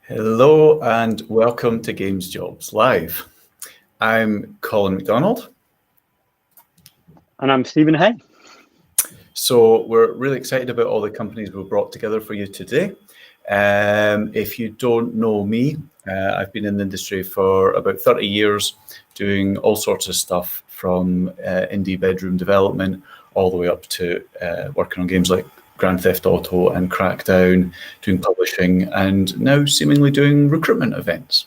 Hello and welcome to Games Jobs Live. I'm Colin McDonald. And I'm Stephen Hay. So we're really excited about all the companies we've brought together for you today. If you don't know me, I've been in the industry for about 30 years, doing all sorts of stuff from indie bedroom development all the way up to working on games like Grand Theft Auto and Crackdown, doing publishing, and now seemingly doing recruitment events.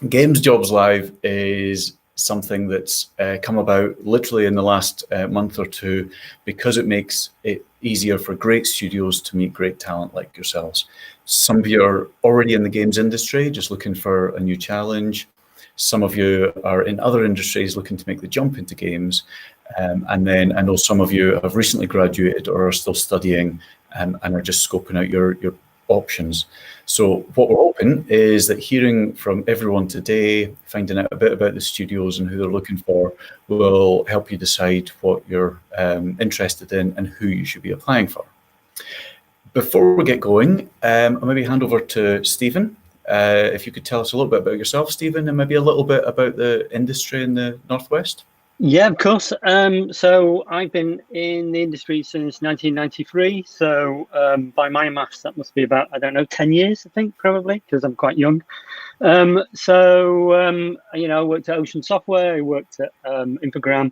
Games Jobs Live is something that's come about literally in the last month or two because it makes it easier for great studios to meet great talent like yourselves. Some of you are already in the games industry, just looking for a new challenge. Some of you are in other industries looking to make the jump into games. And then I know some of you have recently graduated or are still studying and are just scoping out your options. So what we're hoping is that hearing from everyone today, finding out a bit about the studios and who they're looking for, will help you decide what you're interested in and who you should be applying for. Before we get going, I'll maybe hand over to Stephen. If you could tell us a little bit about yourself, Stephen, and maybe a little bit about the industry in the Northwest. Yeah, of course. So I've been in the industry since 1993. So by my maths, that must be about, 10 years, I think, probably, because I'm quite young. I worked at Ocean Software. I worked at Infogram,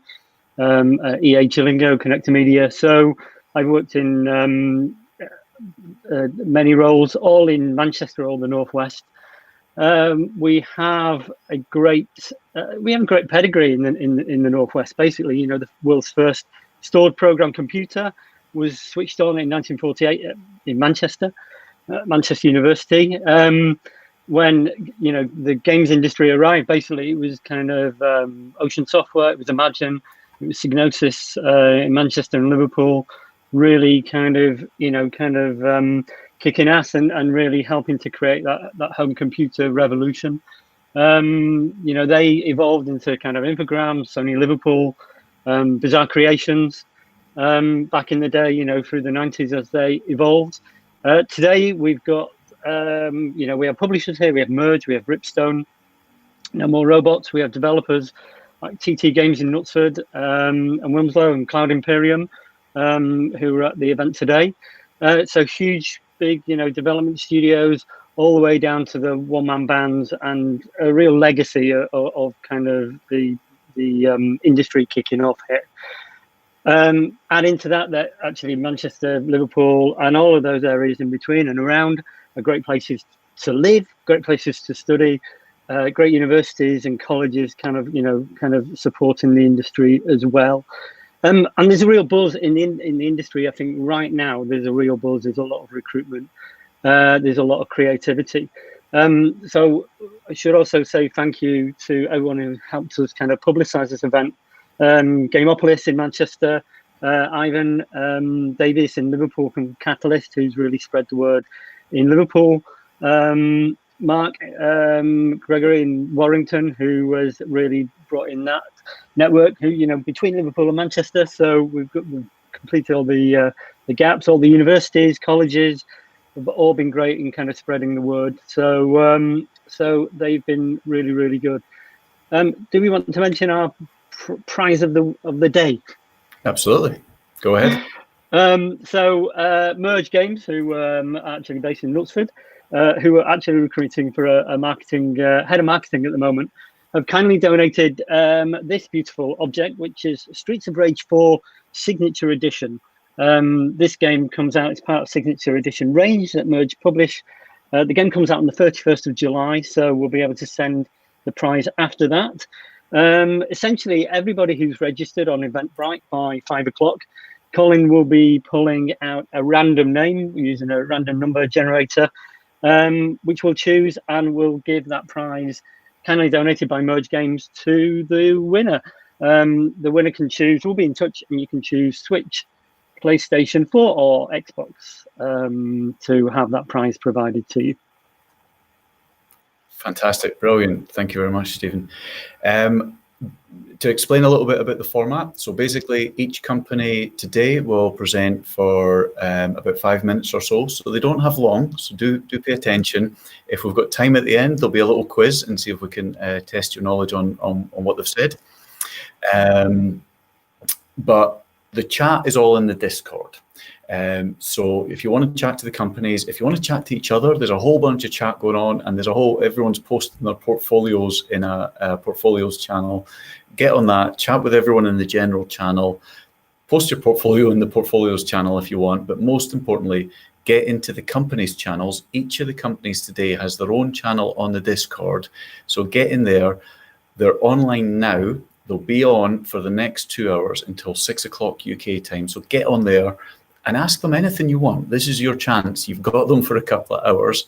EA Chilingo, Connector Media. So I've worked in many roles, all in Manchester, all the Northwest. We have a great pedigree in the Northwest. Basically, the world's first stored program computer was switched on in 1948 in Manchester, Manchester University. When the games industry arrived, basically it was kind of Ocean Software, it was Imagine, it was Psygnosis in Manchester and Liverpool, really kind of kicking ass and really helping to create that home computer revolution. They evolved into kind of Infogram, Sony Liverpool, Bizarre Creations back in the day, through the 90s as they evolved. Today we've got, we have publishers here, we have Merge, we have Ripstone, No More Robots, we have developers like TT Games in Knutsford and Wilmslow and Cloud Imperium, who are at the event today. So huge, big, development studios, all the way down to the one-man bands, and a real legacy of kind of the industry kicking off here. Add into that actually Manchester, Liverpool, and all of those areas in between and around are great places to live, great places to study, great universities and colleges kind of supporting the industry as well. And there's a real buzz in the industry. I think right now there's a real buzz. There's a lot of recruitment. There's a lot of creativity. So I should also say thank you to everyone who helped us kind of publicise this event. Gameopolis in Manchester, Ivan Davis in Liverpool from Catalyst, who's really spread the word in Liverpool. Mark Gregory in Warrington, who has really brought in that network, who between Liverpool and Manchester. So we've completed all the gaps. All the universities, colleges have all been great in kind of spreading the word. So so they've been really, really good. Do we want to mention our prize of the day? Absolutely, go ahead. Merge Games, who are actually based in Knutsford, who are actually recruiting for a marketing head of marketing at the moment, have kindly donated this beautiful object, which is Streets of Rage 4 Signature Edition. This game comes out as part of Signature Edition range that Merge publish. The game comes out on the 31st of July, so we'll be able to send the prize after that. Essentially, everybody who's registered on Eventbrite by 5 o'clock, Colin will be pulling out a random name using a random number generator, which we'll choose, and we'll give that prize, kindly donated by Merge Games, to the winner. The winner can choose, we'll be in touch, and you can choose Switch, PlayStation 4 or Xbox to have that prize provided to you. Fantastic, brilliant. Thank you very much, Stephen. to explain a little bit about the format, so basically each company today will present for about 5 minutes or so. So they don't have long, so do pay attention. If we've got time at the end, there'll be a little quiz and see if we can test your knowledge on what they've said. But the chat is all in the Discord. So if you want to chat to the companies, if you want to chat to each other, there's a whole bunch of chat going on, and everyone's posting their portfolios in a portfolios channel. Get on that, chat with everyone in the general channel, post your portfolio in the portfolios channel if you want, but most importantly, get into the companies' channels. Each of the companies today has their own channel on the Discord, so get in there. They're online now. They'll be on for the next 2 hours until 6 o'clock UK time, so get on there and ask them anything you want. This is your chance. You've got them for a couple of hours.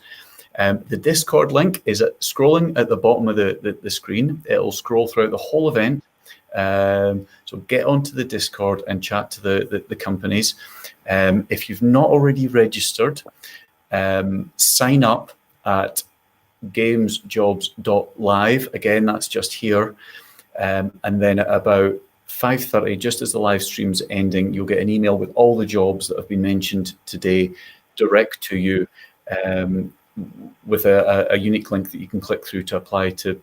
The Discord link is scrolling at the bottom of the screen. It'll scroll throughout the whole event. So get onto the Discord and chat to the companies. If you've not already registered, sign up at gamesjobs.live. Again, that's just here. And then at about 5:30, just as the live stream's ending, you'll get an email with all the jobs that have been mentioned today direct to you, with a unique link that you can click through to apply to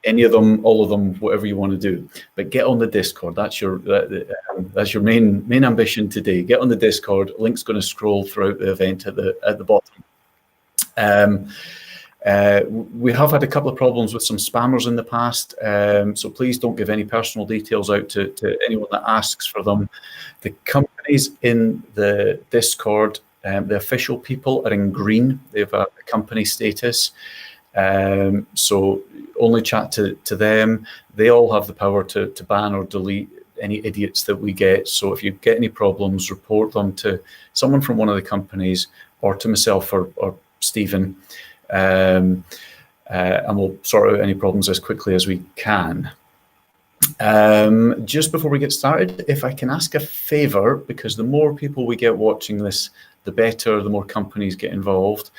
any of them, all of them, whatever you want to do. But get on the Discord. That's your main ambition today. Get on the Discord. Link's going to scroll throughout the event at the bottom. We have had a couple of problems with some spammers in the past, so please don't give any personal details out to anyone that asks for them. The companies in the Discord, the official people are in green. They have a company status, so only chat to them. They all have the power to ban or delete any idiots that we get. So if you get any problems, report them to someone from one of the companies or to myself or Stephen. And we'll sort out any problems as quickly as we can. Just before we get started, if I can ask a favor, because the more people we get watching this, the better, the more companies get involved.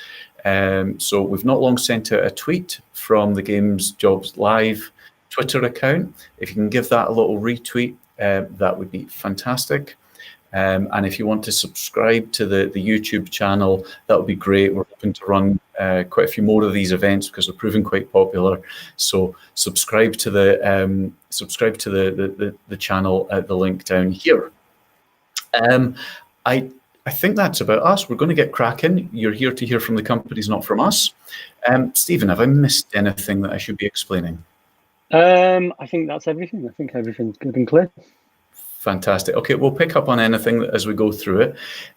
So we've not long sent out a tweet from the Games Jobs Live Twitter account. If you can give that a little retweet, that would be fantastic. And if you want to subscribe to the YouTube channel, that would be great. We're hoping to run quite a few more of these events because they're proving quite popular. So subscribe to the channel at the link down here. I think that's about us. We're going to get cracking. You're here to hear from the companies, not from us. Stephen, have I missed anything that I should be explaining? I think that's everything. I think everything's good and clear. Fantastic. Okay, we'll pick up on anything as we go through it.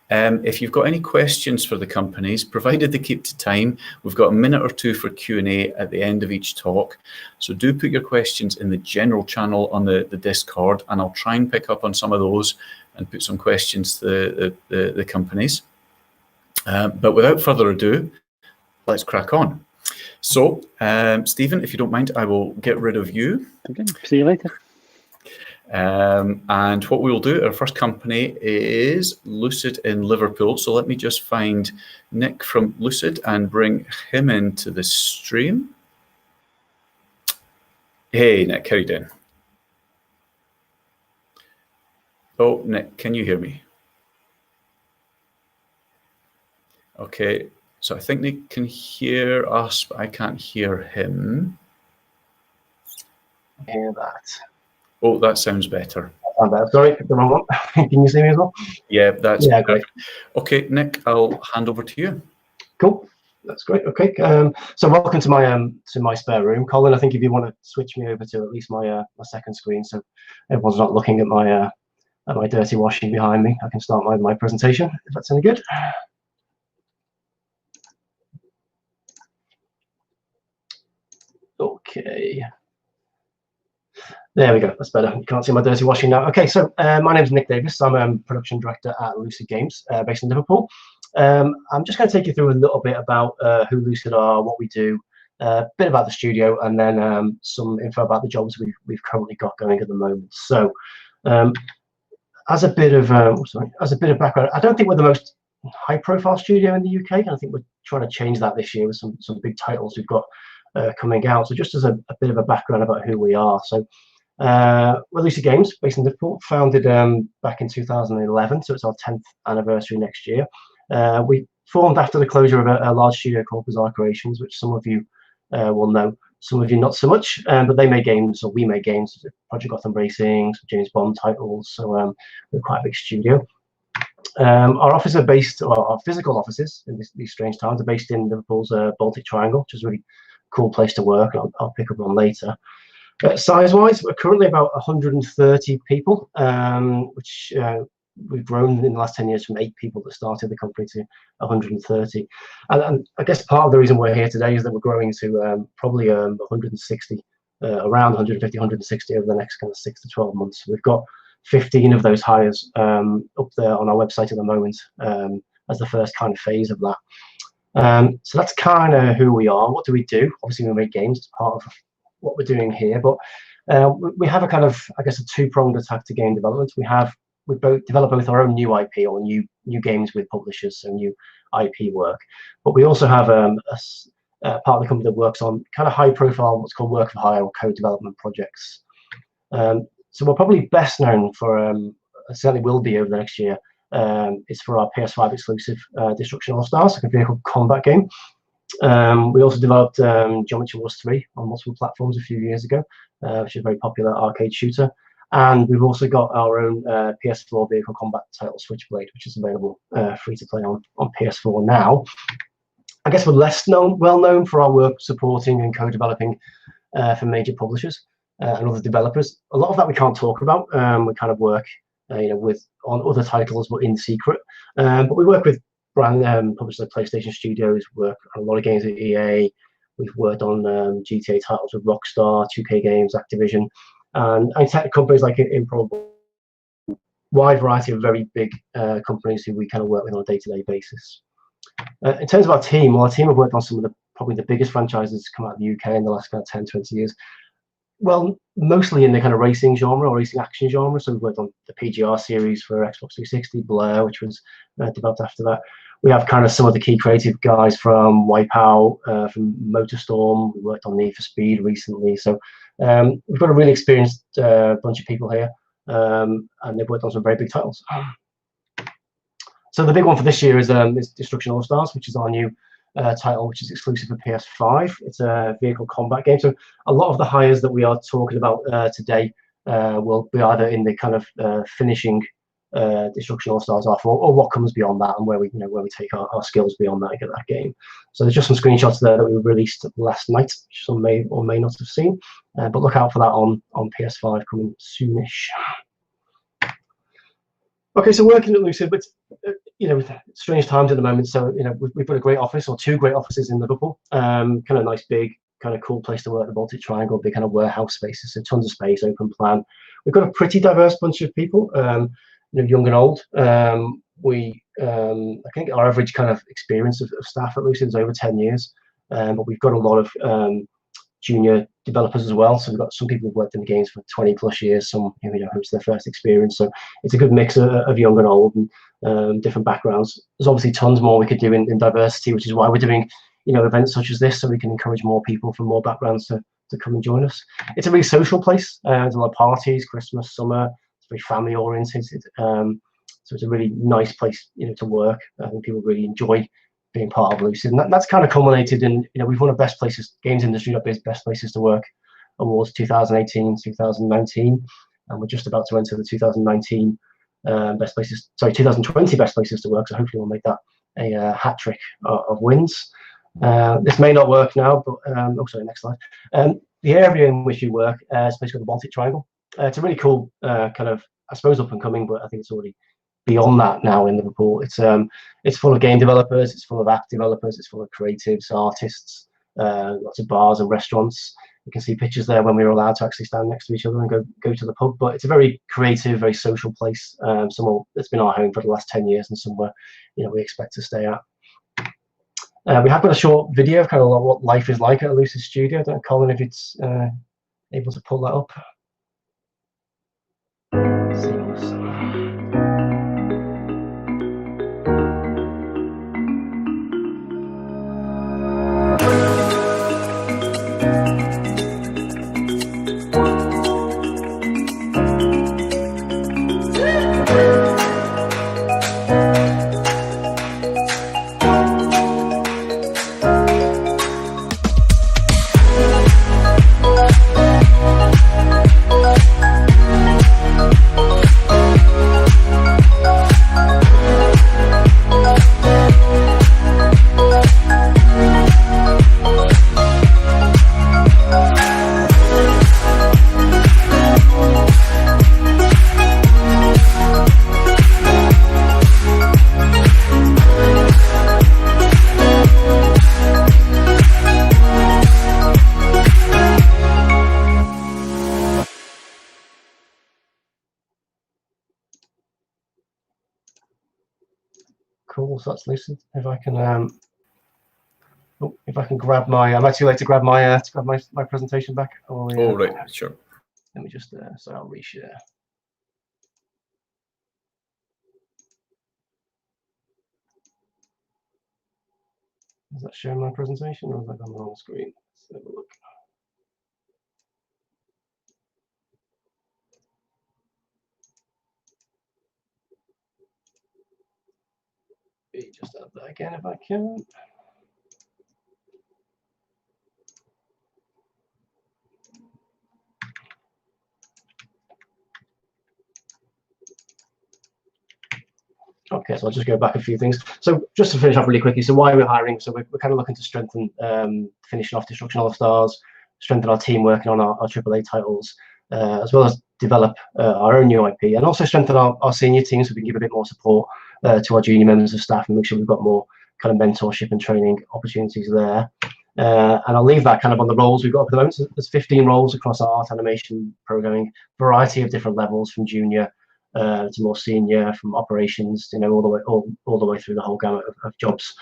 If you've got any questions for the companies, provided they keep to time, we've got a minute or two for Q&A at the end of each talk. So do put your questions in the general channel on the Discord, and I'll try and pick up on some of those and put some questions to the companies. But without further ado, let's crack on. So, Stephen, if you don't mind, I will get rid of you. Okay, see you later. And what we will do, our first company is Lucid in Liverpool. So let me just find Nick from Lucid and bring him into the stream. Hey, Nick, how you doing? Oh, Nick, can you hear me? Okay, so I think Nick can hear us, but I can't hear him. Hear that. Oh, that sounds better. Sorry, the wrong one. Can you see me as well? Yeah, that's great. Okay, Nick, I'll hand over to you. Cool, that's great. Okay, so welcome to my spare room, Colin. I think if you want to switch me over to at least my second screen, so everyone's not looking at my dirty washing behind me, I can start my presentation if that's any good. Okay. There we go, that's better. You can't see my dirty washing now. Okay, so my name is Nick Davis. I'm a production director at Lucid Games, based in Liverpool. I'm just going to take you through a little bit about who Lucid are, what we do, a bit about the studio, and then some info about the jobs we've currently got going at the moment. So, as a bit of background, I don't think we're the most high-profile studio in the UK, and I think we're trying to change that this year with some big titles we've got coming out. So, just as a bit of a background about who we are. So, We're Lucid Games, based in Liverpool, founded back in 2011, so it's our 10th anniversary next year. We formed after the closure of a large studio called Bizarre Creations, which some of you will know, some of you not so much, but they made games, or we made games, Project Gotham Racing, some James Bond titles, so we're quite a big studio. Our offices are based, or our physical offices in these strange times are based in Liverpool's Baltic Triangle, which is a really cool place to work. I'll pick up on later. Size-wise, we're currently about 130 people, which we've grown in the last 10 years from 8 people that started the company to 130. And I guess part of the reason we're here today is that we're growing to probably 160, around 150, 160 over the next kind of 6 to 12 months. We've got 15 of those hires up there on our website at the moment as the first kind of phase of that. So that's kind of who we are. What do we do? Obviously, we make games as part of what we're doing here, but we have a kind of, I guess, a two-pronged attack to game development. We both develop both our own new IP or new games with publishers, so new IP work, but we also have a part of the company that works on kind of high-profile, what's called work of hire or co-development projects. So we're probably best known for, certainly will be over the next year, is for our PS5 exclusive Destruction All Stars, like a vehicle combat game. We also developed Geometry Wars 3 on multiple platforms a few years ago, which is a very popular arcade shooter. And we've also got our own PS4 vehicle combat title, Switchblade, which is available free to play on PS4 now. I guess we're well known for our work supporting and co-developing for major publishers and other developers. A lot of that we can't talk about. We kind of work, on other titles, but in secret. But we work with brand publishers like PlayStation Studios. Work on a lot of games at EA. We've worked on GTA titles with Rockstar, 2K Games, Activision, and tech companies like Imperium. Wide variety of very big companies who we kind of work with on a day-to-day basis. In terms of our team, well, our team have worked on some of probably the biggest franchises to come out of the UK in the last kind of 10, 20 years. Well, mostly in the kind of racing genre or racing action genre. So we've worked on the PGR series for Xbox 360, Blur, which was developed after that. We have kind of some of the key creative guys from Wipeout, from MotorStorm. We worked on Need for Speed recently. So we've got a really experienced bunch of people here, and they've worked on some very big titles. So the big one for this year is Destruction All Stars, which is our new title, which is exclusive for PS5. It's a vehicle combat game. So a lot of the hires that we are talking about today will be either in the kind of finishing Destruction All Stars off, or what comes beyond that, and where we take our skills beyond that and get that game. So there's just some screenshots there that we released last night, which some may or may not have seen, but look out for that on PS5 coming soonish. Okay, so working at Lucid, but strange times at the moment. So we've got a great office, or 2 great offices in Liverpool. Kind of nice, big, kind of cool place to work. The Baltic Triangle, big kind of warehouse spaces, so tons of space, open plan. We've got a pretty diverse bunch of people, young and old. I think our average kind of experience of staff at Lucid is over 10 years, but we've got a lot of junior developers as well. So we've got some people who've worked in the games for 20 plus years, some who's their first experience. So it's a good mix of young and old and different backgrounds. There's obviously tons more we could do in diversity, which is why we're doing events such as this, so we can encourage more people from more backgrounds to come and join us. It's a really social place. There's a lot of parties, Christmas, summer. It's very family oriented. So it's a really nice place to work. I think people really enjoy being part of Lucid, and that's kind of culminated in we've won a best places games industry best places to work awards 2018, 2019, and we're just about to enter the 2019 2020 best places to work. So hopefully we'll make that a hat trick of wins. This may not work now, but sorry, next slide. The area in which we work is a place called the Baltic Triangle. It's a really cool kind of, I suppose, up and coming, but I think it's already beyond that now in Liverpool. It's full of game developers, it's full of app developers, it's full of creatives, artists, lots of bars and restaurants. You can see pictures there when we were allowed to actually stand next to each other and go to the pub. But it's a very creative, very social place. Somewhere that's been our home for the last 10 years, and somewhere we expect to stay at. We have got a short video of kind of what life is like at a Lucid Studio. I don't know, Colin, if it's able to pull that up. Seamless. cool. So that's Lucid. If I can, if I can grab my, I'm actually late to grab my my presentation back. Oh, right, sure. Let me just, so I'll reshare. Is that showing my presentation, or is that on the wrong screen? Let's have a look. Just add that again if I can. Okay, so I'll just go back a few things. So just to finish off really quickly, so why we're hiring? So we're kind of looking to strengthen, finishing off Destruction All-Stars, strengthen our team working on our AAA titles, as well as develop our own new IP, and also strengthen our senior team so we can give a bit more support to our junior members of staff and make sure we've got more kind of mentorship and training opportunities there. And I'll leave that kind of on the roles we've got at the moment. So there's 15 roles across our art, animation, programming, variety of different levels from junior to more senior, from operations, all the way through the whole gamut of jobs.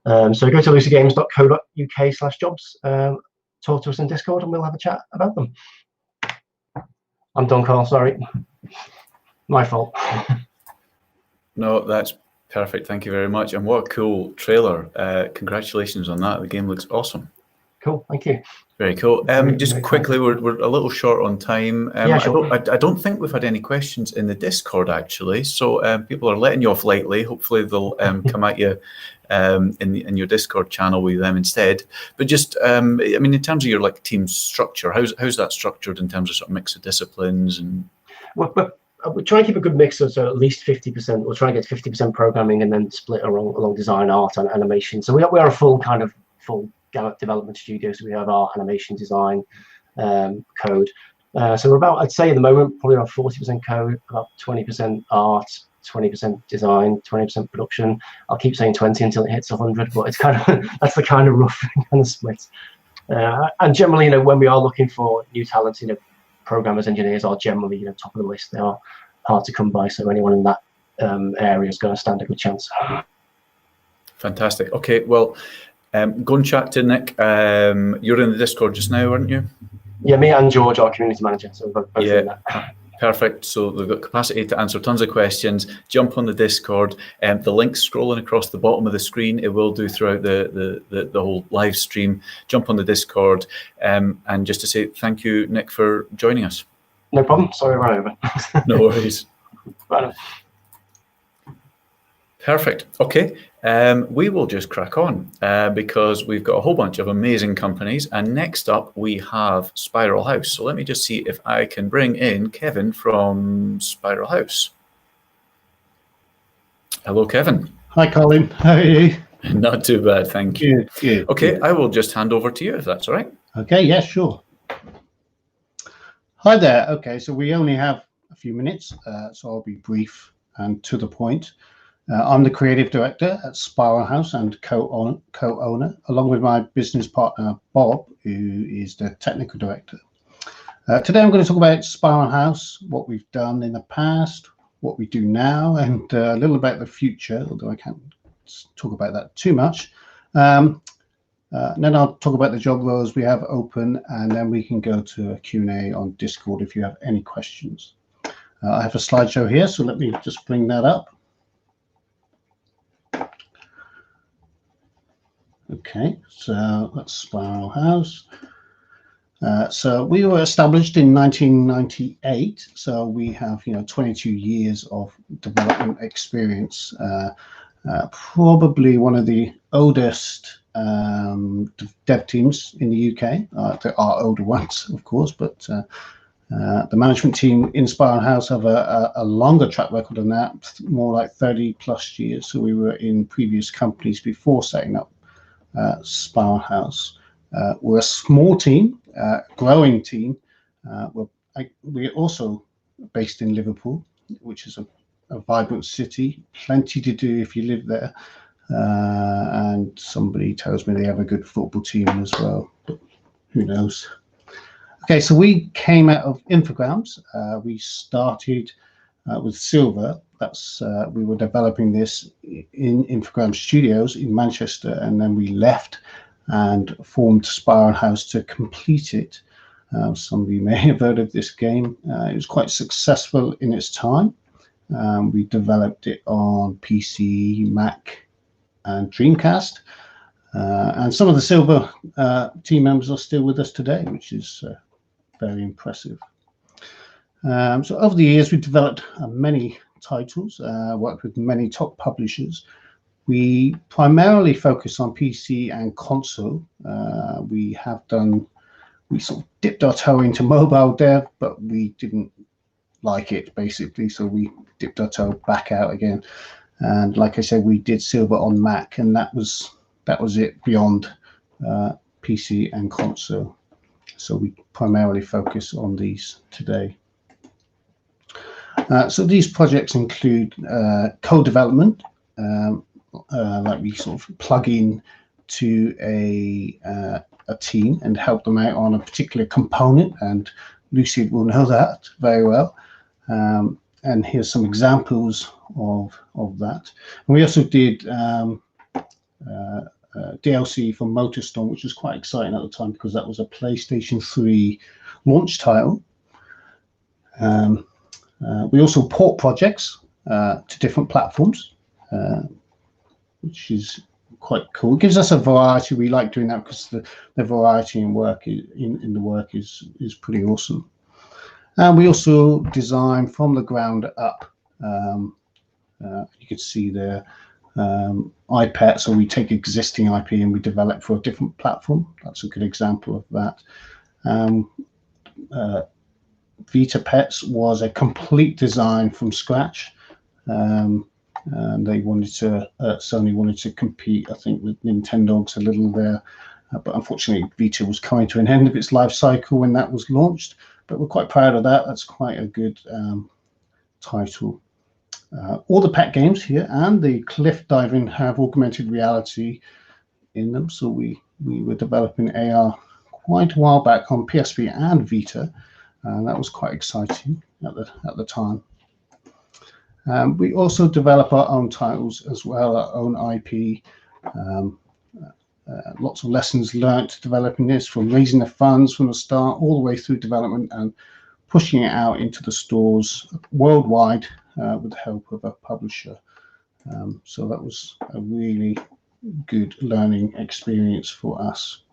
So go to lucidgames.co.uk/jobs, talk to us in Discord, and we'll have a chat about them. I'm done, Carl. Sorry, my fault. No, that's perfect. Thank you very much. And what a cool trailer! Congratulations on that. The game looks awesome. Cool. Thank you. Very cool. Just quickly, we're a little short on time. Yeah, sure. I don't think we've had any questions in the Discord, actually. So people are letting you off lightly. Hopefully they'll come at you in your Discord channel with them instead. But just, I mean, in terms of your team structure, how's that structured in terms of sort of mix of disciplines? And we try and keep a good mix of so at least 50%. We'll try and get 50% programming and then split along design, art, and animation. So we are a full gamut development studio. So we have our animation, design, code. So we're about, I'd say at the moment, probably around 40% code, about 20% art, 20% design, 20% production. I'll keep saying 20 until it hits 100, but it's kind of that's the kind of rough kind of split. And generally, when we are looking for new talents, programmers, engineers are generally, top of the list. They are hard to come by, so anyone in that area is going to stand a good chance. Fantastic. Okay, well, go and chat to Nick. You're in the Discord just now, aren't you? Yeah, me and George, our community manager. So we're both in that. Perfect. So they've got capacity to answer tons of questions. Jump on the Discord. The link's scrolling across the bottom of the screen. It will do throughout the whole live stream. Jump on the Discord. And just to say thank you, Nick, for joining us. No problem. Sorry, I ran over. No worries. Bye. Perfect. Okay. We will just crack on because we've got a whole bunch of amazing companies. And next up, we have Spiral House. So let me just see if I can bring in Kevin from Spiral House. Hello, Kevin. Hi, Colin. How are you? Not too bad, thank you. Good. Okay, I will just hand over to you if that's all right. Okay, yeah, sure. Hi there. Okay, so we only have a few minutes, so I'll be brief and to the point. I'm the creative director at Spiral House and co-owner, along with my business partner, Bob, who is the technical director. Today, I'm going to talk about Spiral House, what we've done in the past, what we do now, and a little about the future, although I can't talk about that too much. Then I'll talk about the job roles we have open, and then we can go to a Q&A on Discord if you have any questions. I have a slideshow here, so let me just bring that up. Okay, so that's Spiral House. So we were established in 1998. So we have, 22 years of development experience. Probably one of the oldest dev teams in the UK. There are older ones, of course, but the management team in Spiral House have a longer track record than that, more like 30 plus years. So we were in previous companies before setting up Spiral House. We're a small team, growing team. We're also based in Liverpool, which is a vibrant city, plenty to do if you live there. And somebody tells me they have a good football team as well, but who knows? Okay, so we came out of Infogrames. We started with Silver we were developing this in Imperium Studios in Manchester, and then we left and formed Spiral House to complete it. Some of you may have heard of this game. It was quite successful in its time. We developed it on PC, Mac, and Dreamcast. And some of the Silver team members are still with us today, which is very impressive. So over the years, we've developed many titles, worked with many top publishers. We primarily focus on PC and console. We sort of dipped our toe into mobile dev, but we didn't like it, basically, so we dipped our toe back out again. And like I said, we did Silver on Mac, and that was it beyond PC and console. So we primarily focus on these today. So these projects include co-development, like we sort of plug in to a team and help them out on a particular component, and Lucid will know that very well. And here's some examples of that. And we also did DLC for MotorStorm, which was quite exciting at the time because that was a PlayStation 3 launch title. We also port projects to different platforms, which is quite cool. It gives us a variety. We like doing that because the variety in work in the work is pretty awesome. And we also design from the ground up. You can see there iPad, so we take existing IP and we develop for a different platform. That's a good example of that. Vita Pets was a complete design from scratch. And they wanted to, Sony wanted to compete, I think, with Nintendogs a little there. But unfortunately, Vita was coming to an end of its life cycle when that was launched. But we're quite proud of that. That's quite a good title. All the pet games here and the cliff diving have augmented reality in them. So we were developing AR quite a while back on PSP and Vita, and that was quite exciting at the time. We also develop our own titles as well, our own IP. Lots of lessons learned developing this, from raising the funds from the start all the way through development and pushing it out into the stores worldwide with the help of a publisher. So that was a really good learning experience for us.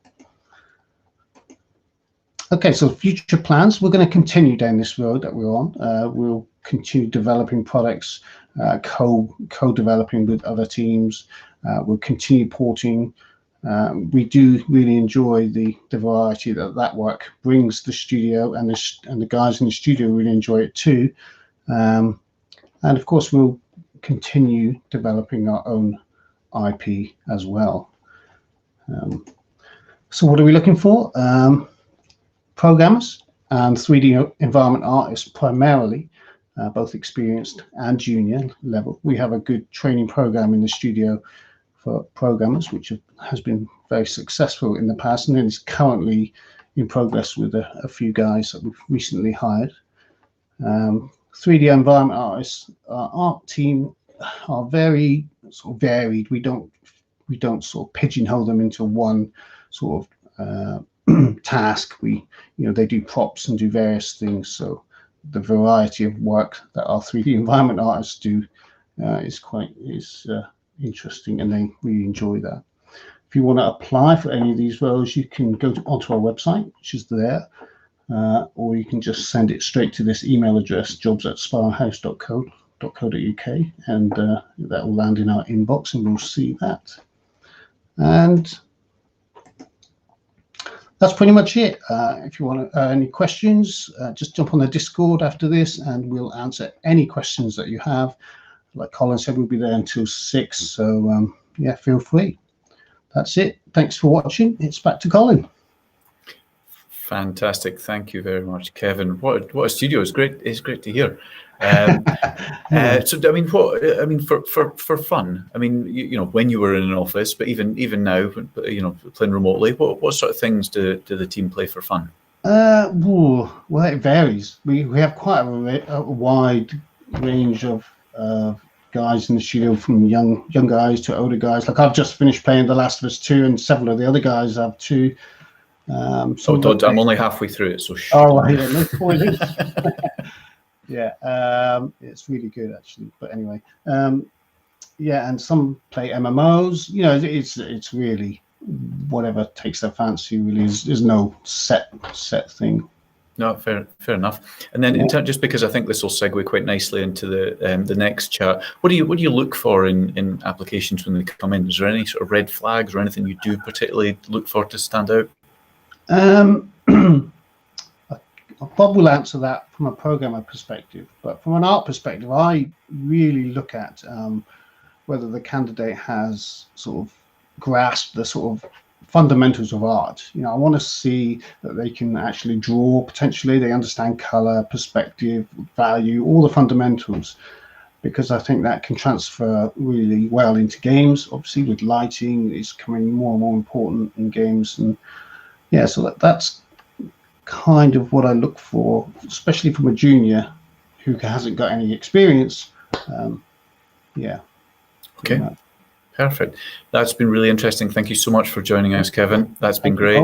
Okay, so future plans. We're going to continue down this road that we're on. We'll continue developing products, co-developing with other teams. We'll continue porting. We do really enjoy the variety that work brings the studio, and the guys in the studio really enjoy it too. And of course, we'll continue developing our own IP as well. So what are we looking for? Programmers and 3D environment artists primarily, both experienced and junior level. We have a good training program in the studio for programmers, which has been very successful in the past, and is currently in progress with a few guys that we've recently hired. 3D environment artists, our art team are very sort of varied. We don't sort of pigeonhole them into one sort of task. They do props and do various things. So the variety of work that our 3D environment artists do is interesting, and they really enjoy that. If you want to apply for any of these roles, you can go onto our website, which is there, or you can just send it straight to this email address, jobs@spiralhouse.co.uk, and that will land in our inbox and we'll see that. And that's pretty much it. If you want any questions, just jump on the Discord after this and we'll answer any questions that you have. Like Colin said, we'll be there until 6, so yeah, feel free. That's it. Thanks for watching. It's back to Colin. Fantastic. Thank you very much, Kevin. What a studio. It's great. It's great to hear. So for fun, when you were in an office, but even now, playing remotely, what sort of things do the team play for fun? Well, it varies. We have quite a wide range of guys in the studio, from young guys to older guys. Like I've just finished playing The Last of Us 2, and several of the other guys have too. I'm only halfway through it, so shh. Oh, yeah, no spoilers. Yeah, it's really good actually. But anyway, yeah, and some play MMOs. You know, it's really whatever takes their fancy. Really, there's no set thing. No, fair enough. And then, just because I think this will segue quite nicely into the next chat, what do you look for in applications when they come in? Is there any sort of red flags or anything you do particularly look for to stand out? Bob will answer that from a programmer perspective, but from an art perspective, I really look at whether the candidate has sort of grasped the sort of fundamentals of art. You know, I want to see that they can actually draw, potentially they understand color, perspective, value, all the fundamentals, because I think that can transfer really well into games. Obviously with lighting, it's becoming more and more important in games, and yeah, so that's kind of what I look for, especially from a junior who hasn't got any experience. Yeah. Okay. Perfect. That's been really interesting. Thank you so much for joining us, Kevin. That's been great.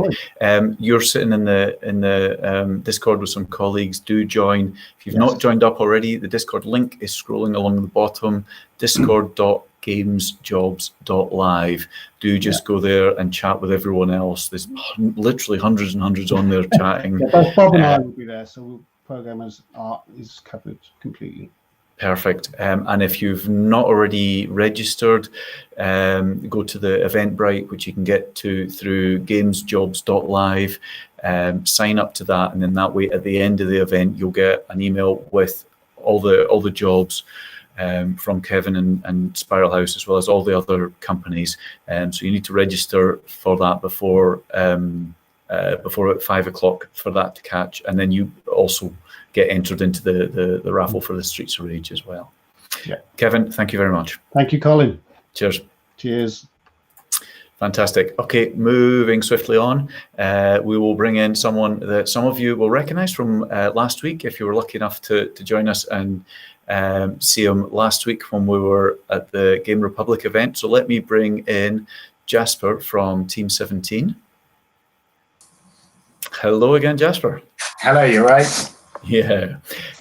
You're sitting in the Discord with some colleagues. Do join. If you've not joined up already, the Discord link is scrolling along the bottom. Discord.gamesjobs.live. Do just go there and chat with everyone else. There's literally hundreds and hundreds on there chatting. Yeah, both Bob and I will be there, so programmers art is covered completely. Perfect. And if you've not already registered, go to the Eventbrite, which you can get to through gamesjobs.live, sign up to that, and then that way at the end of the event you'll get an email with all the jobs from Kevin and Spiral House, as well as all the other companies. So you need to register for that before at 5 o'clock for that to catch, and then you also get entered into the raffle for the Streets of Rage as well. Yeah. Kevin, thank you very much. Thank you, Colin. Cheers. Cheers. Fantastic. Okay, moving swiftly on, we will bring in someone that some of you will recognize from last week, if you were lucky enough to join us and see him last week when we were at the Game Republic event. So let me bring in Jasper from Team 17. Hello again, Jasper. Hello, you're right. Yeah,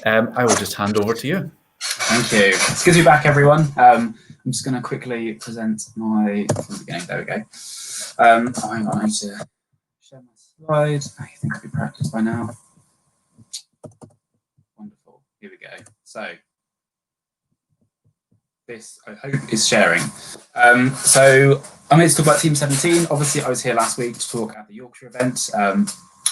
I will just hand over to you. Thank you. It's good to be back, everyone. I'm just going to quickly present my. From the beginning. There we go. Hang on, I need to share my slide. I think I'll be practiced by now. Wonderful. Here we go. So this, I hope, is sharing. So I'm here to talk about Team 17. Obviously, I was here last week to talk at the Yorkshire event.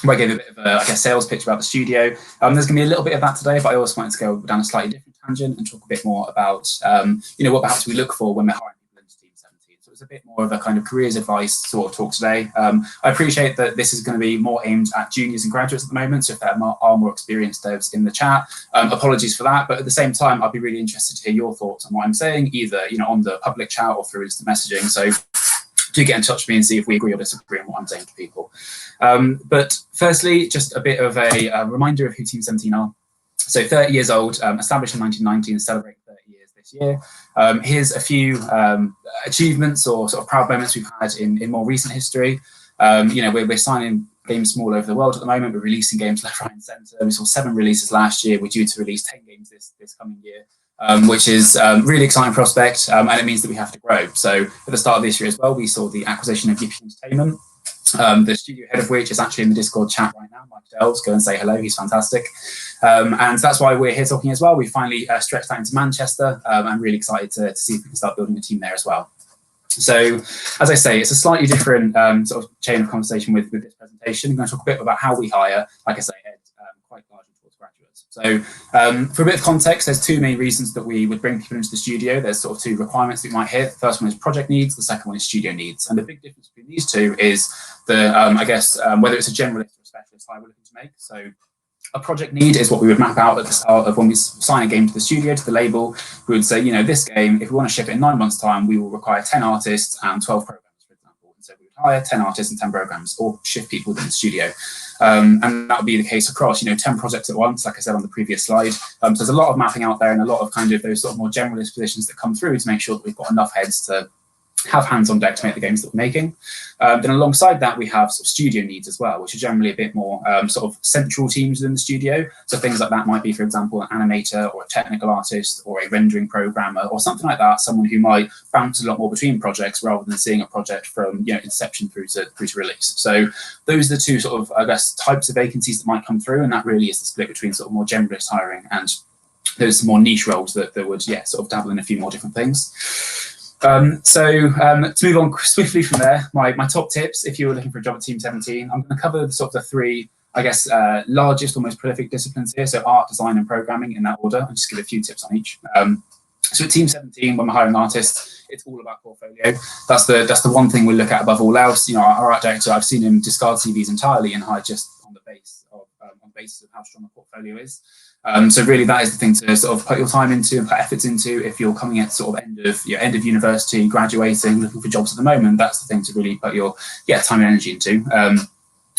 Where I gave a bit of a, sales pitch about the studio. There's going to be a little bit of that today, but I also wanted to go down a slightly different tangent and talk a bit more about, what perhaps we look for when we're hiring people into Team 17. So it's a bit more of a kind of careers advice sort of talk today. I appreciate that this is going to be more aimed at juniors and graduates at the moment. So if there are more experienced devs in the chat, apologies for that. But at the same time, I'd be really interested to hear your thoughts on what I'm saying, either on the public chat or through instant messaging. So do get in touch with me and see if we agree or disagree on what I'm saying to people. But firstly, just a bit of a reminder of who Team 17 are. So 30 years old, established in 1990 and celebrating 30 years this year. Here's a few achievements or sort of proud moments we've had in more recent history. We're signing games from all over the world at the moment. We're releasing games left, right and centre. We saw 7 releases last year. We're due to release 10 games this coming year. Which is really exciting prospect, and it means that we have to grow. So at the start of this year as well, we saw the acquisition of Yippee Entertainment, the studio head of which is actually in the Discord chat right now, Mike Delves. Go and say hello, he's fantastic. And that's why we're here talking as well. We finally stretched out into Manchester. I'm really excited to see if we can start building a team there as well. So, as I say, it's a slightly different sort of chain of conversation with this presentation. I'm going to talk a bit about how we hire, like I say, quite largely towards graduates. So, for a bit of context, there's 2 main reasons that we would bring people into the studio. There's sort of 2 requirements that we might hit. The first one is project needs. The second one is studio needs. And the big difference between these 2 is the, whether it's a generalist or a specialist hire we're looking to make. So, a project need is what we would map out at the start of when we sign a game to the studio, to the label. We would say, this game, if we want to ship it in 9 months' time, we will require 10 artists and 12 programmers, for example. So we would hire 10 artists and 10 programmers, or shift people within the studio. And that would be the case across, 10 projects at once, like I said on the previous slide. So there's a lot of mapping out there and a lot of kind of those sort of more generalist positions that come through to make sure that we've got enough heads to have hands on deck to make the games that we're making. Then alongside that, we have sort of studio needs as well, which are generally a bit more sort of central teams within the studio. So things like that might be, for example, an animator or a technical artist or a rendering programmer or something like that, someone who might bounce a lot more between projects rather than seeing a project from inception through to release. So those are the two sort of, I guess, types of vacancies that might come through, and that really is the split between sort of more generalist hiring and those more niche roles that would, sort of dabble in a few more different things. To move on swiftly from there, my top tips, if you were looking for a job at Team 17, I'm going to cover the three, I guess, largest or most prolific disciplines here. So art, design, and programming in that order. I'll just give a few tips on each. So at Team 17, when we're hiring artists, it's all about portfolio. That's the one thing we look at above all else. Our art director, I've seen him discard CVs entirely and hire just on the basis of how strong a portfolio is. So really, that is the thing to sort of put your time into and put efforts into if you're coming at sort of end of university, graduating, looking for jobs at the moment. That's the thing to really put your time and energy into.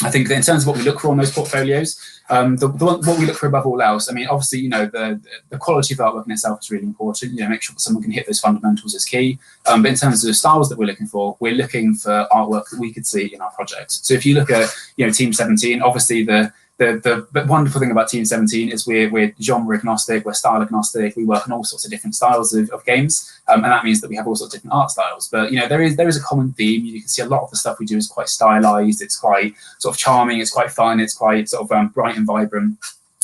I think that in terms of what we look for on those portfolios, what we look for above all else, I mean, obviously, the quality of artwork in itself is really important. Make sure that someone can hit those fundamentals is key. But in terms of the styles that we're looking for artwork that we could see in our projects. So if you look at Team 17, obviously the wonderful thing about Team 17 is we're genre agnostic, we're style agnostic, we work on all sorts of different styles of games, and that means that we have all sorts of different art styles. But there is a common theme. You can see a lot of the stuff we do is quite stylized, it's quite sort of charming, it's quite fun, it's quite sort of bright and vibrant.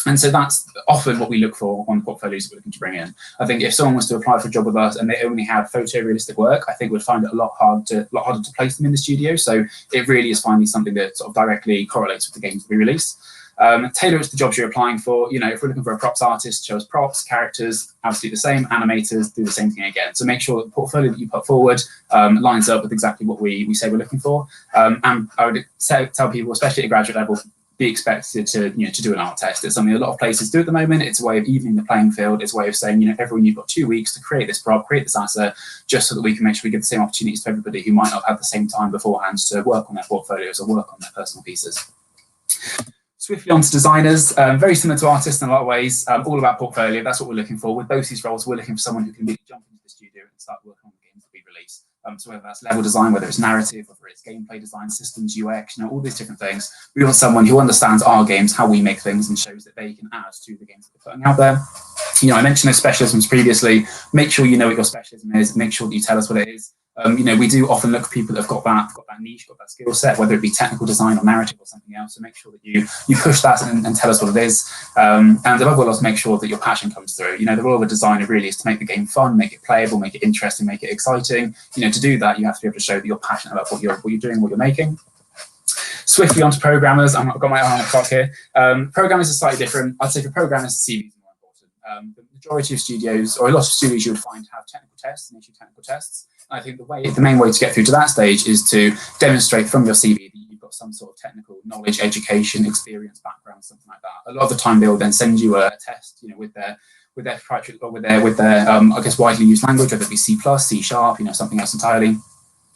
And so that's often what we look for on portfolios that we're looking to bring in. I think if someone was to apply for a job with us and they only had photorealistic work, I think we'd find it a lot harder to place them in the studio. So it really is finding something that sort of directly correlates with the games that we release. Tailor it to the jobs you're applying for. If we're looking for a props artist, show us props, characters, absolutely the same. Animators, do the same thing again. So make sure that the portfolio that you put forward lines up with exactly what we say we're looking for. And I would tell people, especially at a graduate level, be expected to do an art test. It's something a lot of places do at the moment. It's a way of evening the playing field. It's a way of saying, everyone, you've got 2 weeks to create this prop, create this asset, just so that we can make sure we give the same opportunities to everybody who might not have the same time beforehand to work on their portfolios or work on their personal pieces. Swiftly on to designers, very similar to artists in a lot of ways, all about portfolio. That's what we're looking for. With both these roles, we're looking for someone who can really jump into the studio and start working on the games that we release. So whether that's level design, whether it's narrative, whether it's gameplay design, systems, UX, all these different things. We want someone who understands our games, how we make things, and shows that they can add to the games that we're putting out there. I mentioned those specialisms previously. Make sure you know what your specialism is. Make sure that you tell us what it is. We do often look for people that have got that niche, got that skill set, whether it be technical design or narrative or something else. So make sure that you push that and tell us what it is. And above all else, make sure that your passion comes through. The role of a designer really is to make the game fun, make it playable, make it interesting, make it exciting. To do that, you have to be able to show that you're passionate about what you're doing, what you're making. Swiftly onto programmers. I've got my eye on the clock here. Programmers are slightly different. I'd say for programmers, CV is more important. The majority of studios, or a lot of studios you would find, have technical tests and issue technical tests. I think the main way to get through to that stage is to demonstrate from your CV that you've got some sort of technical knowledge, education, experience, background, something like that. A lot of the time, they will then send you a test, with their proprietary or with their I guess widely used language, whether it be C++, C#, something else entirely.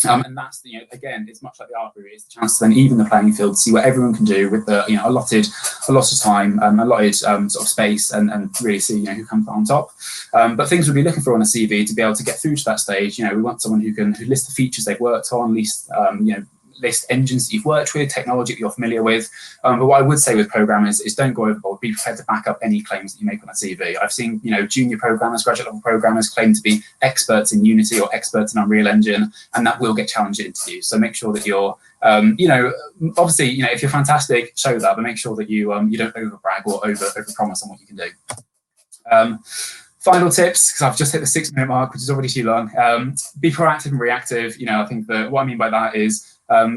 And that's again, it's much like the art route. It's the chance to then even the playing field, see what everyone can do with the allotted time, allotted sort of space, and really see who comes on top. But things we'll be looking for on a CV to be able to get through to that stage. We want someone who lists the features they've worked on, list engines that you've worked with, technology that you're familiar with. But what I would say with programmers is don't go overboard. Be prepared to back up any claims that you make on a CV. I've seen, junior programmers, graduate level programmers claim to be experts in Unity or experts in Unreal Engine, and that will get challenged in interviews. So make sure that you're, obviously, if you're fantastic, show that, but make sure that you don't overbrag or overpromise on what you can do. Final tips, because I've just hit the 6-minute mark, which is already too long. Be proactive and reactive. I think that what I mean by that is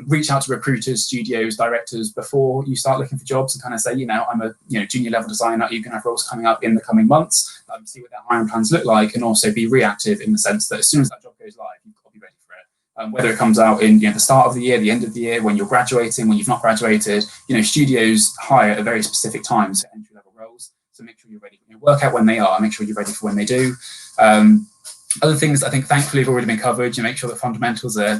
reach out to recruiters, studios, directors before you start looking for jobs and kind of say, I'm a junior level designer. Are you going to have roles coming up in the coming months? See what their hiring plans look like, and also be reactive in the sense that as soon as that job goes live, you've got to be ready for it. Whether it comes out in the start of the year, the end of the year, when you're graduating, when you've not graduated, studios hire at very specific times for entry level roles. So make sure you're ready. Work out when they are. Make sure you're ready for when they do. Other things I think thankfully have already been covered. You make sure that fundamentals are,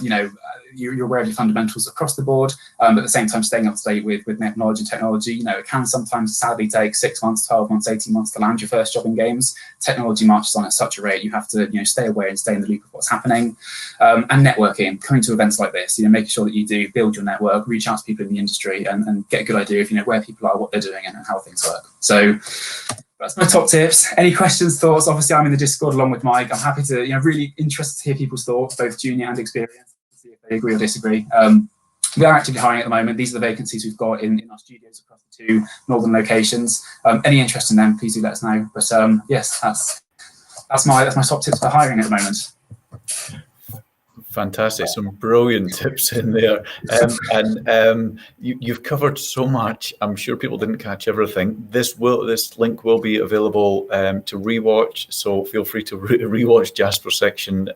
you're aware of your fundamentals across the board, but at the same time staying up to date with knowledge and technology. It can sometimes sadly take 6 months, 12 months, 18 months to land your first job in games. Technology marches on at such a rate, you have to stay aware and stay in the loop of what's happening. And networking, coming to events like this, making sure that you do build your network, reach out to people in the industry, and get a good idea of where people are, what they're doing, and how things work. So that's my top tips. Any questions, thoughts? Obviously, I'm in the Discord along with Mike. I'm happy to, really interested to hear people's thoughts, both junior and experienced, to see if they agree or disagree. We are actively hiring at the moment. These are the vacancies we've got in our studios across the 2 northern locations. Any interest in them, please do let us know. But yes, that's my top tips for hiring at the moment. Fantastic, some brilliant tips in there, and you've covered so much. I'm sure people didn't catch everything. This link will be available to rewatch, so feel free to rewatch Jasper's section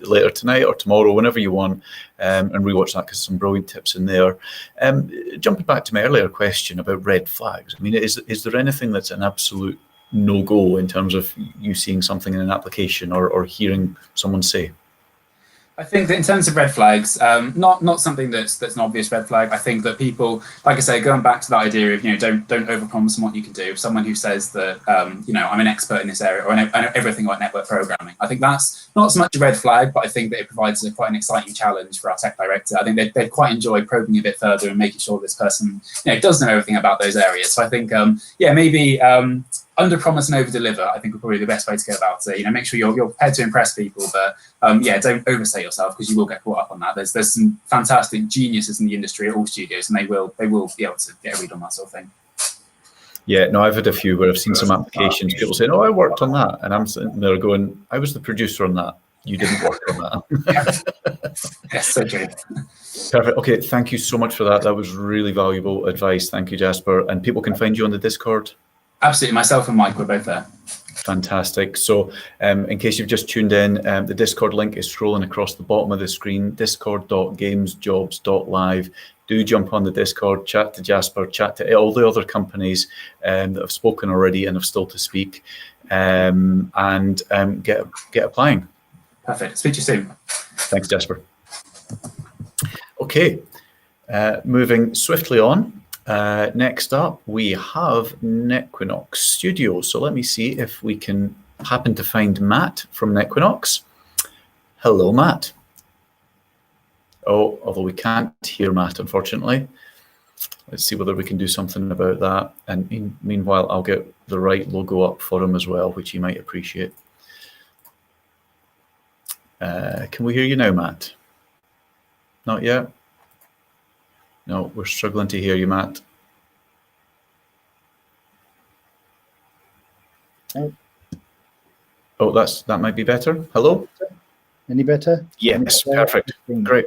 later tonight or tomorrow, whenever you want, and rewatch that, because some brilliant tips in there. Jumping back to my earlier question about red flags, I mean, is there anything that's an absolute no-go in terms of you seeing something in an application or hearing someone say? I think that in terms of red flags, not something that's an obvious red flag. I think that people, like I say, going back to that idea of don't overpromise on what you can do. Someone who says that I'm an expert in this area, or I know everything about network programming. I think that's not so much a red flag, but I think that it provides quite an exciting challenge for our tech director. I think they'd quite enjoy probing a bit further and making sure this person does know everything about those areas. So I think maybe under promise and over deliver, I think, would probably be the best way to go about it. Make sure you're prepared to impress people, but don't overstate yourself, because you will get caught up on that. There's some fantastic geniuses in the industry at all studios, and they will be able to get a read on that sort of thing. Yeah, no, I've had a few where I've seen some applications, people saying, "Oh, I worked on that," and I'm sitting there going, "I was the producer on that. You didn't work on that." Yes, so true. Perfect. Okay, thank you so much for that. That was really valuable advice. Thank you, Jasper. And people can find you on the Discord? Absolutely. Myself and Mike were both there. Fantastic. So in case you've just tuned in, the Discord link is scrolling across the bottom of the screen, discord.gamesjobs.live. Do jump on the Discord, chat to Jasper, chat to all the other companies that have spoken already and have still to speak, and get applying. Perfect. Speak to you soon. Thanks, Jasper. Okay, moving swiftly on. Next up, we have Nequinox Studios. So let me see if we can happen to find Matt from Nequinox. Hello, Matt. Oh, although we can't hear Matt, unfortunately. Let's see whether we can do something about that. And meanwhile, I'll get the right logo up for him as well, which you might appreciate. Can we hear you now, Matt? Not yet? No, we're struggling to hear you, Matt. Oh, that might be better. Hello? Any better? Yes, perfect. Great.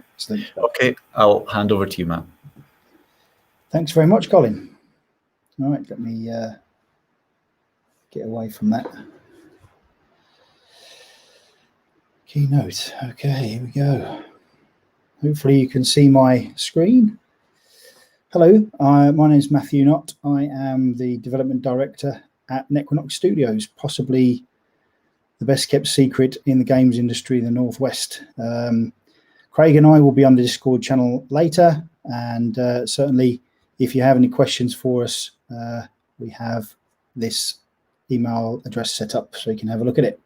Okay, I'll hand over to you, Matt. Thanks very much, Colin. All right, let me get away from that. Keynote. Okay, here we go. Hopefully you can see my screen. Hello, my name is Matthew Knott. I am the development director at Nequinox Studios, possibly the best kept secret in the games industry in the Northwest. Craig and I will be on the Discord channel later, and certainly if you have any questions for us, we have this email address set up so you can have a look at it.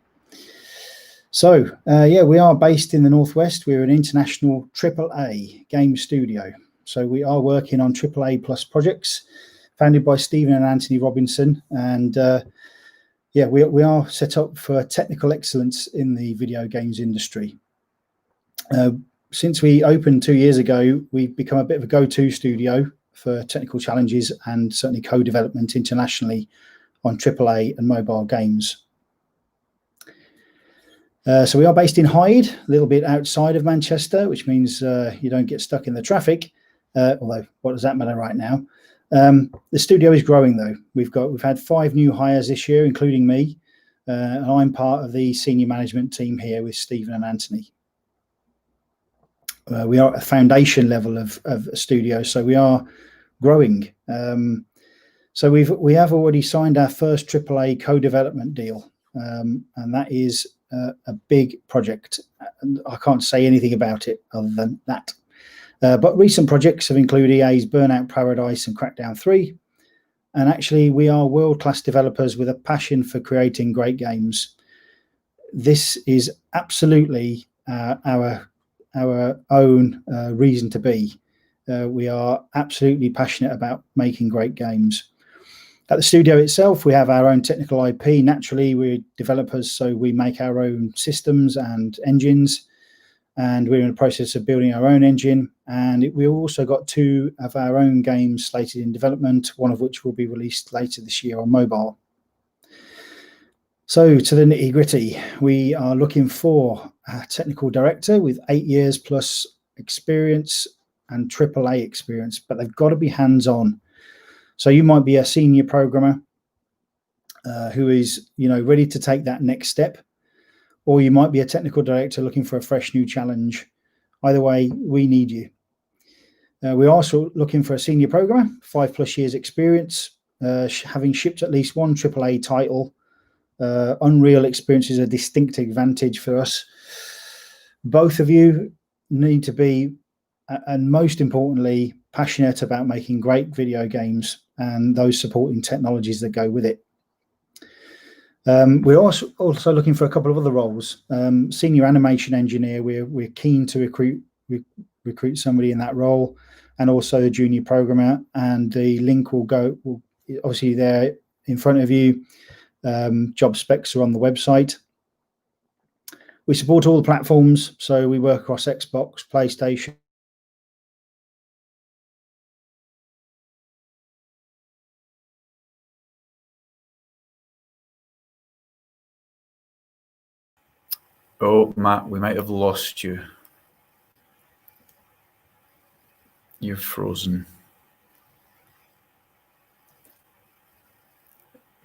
So, we are based in the Northwest. We're an international AAA game studio. So we are working on AAA plus projects founded by Stephen and Anthony Robinson. And we are set up for technical excellence in the video games industry. Since we opened 2 years ago, we've become a bit of a go-to studio for technical challenges and certainly co-development internationally on AAA and mobile games. So we are based in Hyde, a little bit outside of Manchester, which means you don't get stuck in the traffic. Although, what does that matter right now? The studio is growing, though. We've had 5 new hires this year, including me, and I'm part of the senior management team here with Stephen and Anthony. We are at a foundation level of a studio, so we are growing. So we have already signed our first AAA co-development deal, and that is a big project. And I can't say anything about it other than that. But recent projects have included EA's Burnout Paradise and Crackdown 3. And actually, we are world-class developers with a passion for creating great games. This is absolutely our own reason to be. We are absolutely passionate about making great games. At the studio itself, we have our own technical IP. Naturally, we're developers, so we make our own systems and engines. And we're in the process of building our own engine. And we've also got 2 of our own games slated in development, one of which will be released later this year on mobile. So to the nitty gritty, we are looking for a technical director with 8 years plus experience and AAA experience, but they've got to be hands-on. So you might be a senior programmer who is, ready to take that next step, or you might be a technical director looking for a fresh new challenge. Either way, we need you. We're also looking for a senior programmer, 5+ years experience, having shipped at least 1 AAA title. Unreal experience is a distinct advantage for us. Both of you need to be, and most importantly, passionate about making great video games and those supporting technologies that go with it. We're also looking for a couple of other roles. Senior animation engineer, we're keen to recruit somebody in that role, and also a junior programmer. And the link will obviously there in front of you. Job specs are on the website. We support all the platforms, so we work across Xbox, PlayStation. Oh, Matt, we might have lost you. You're frozen.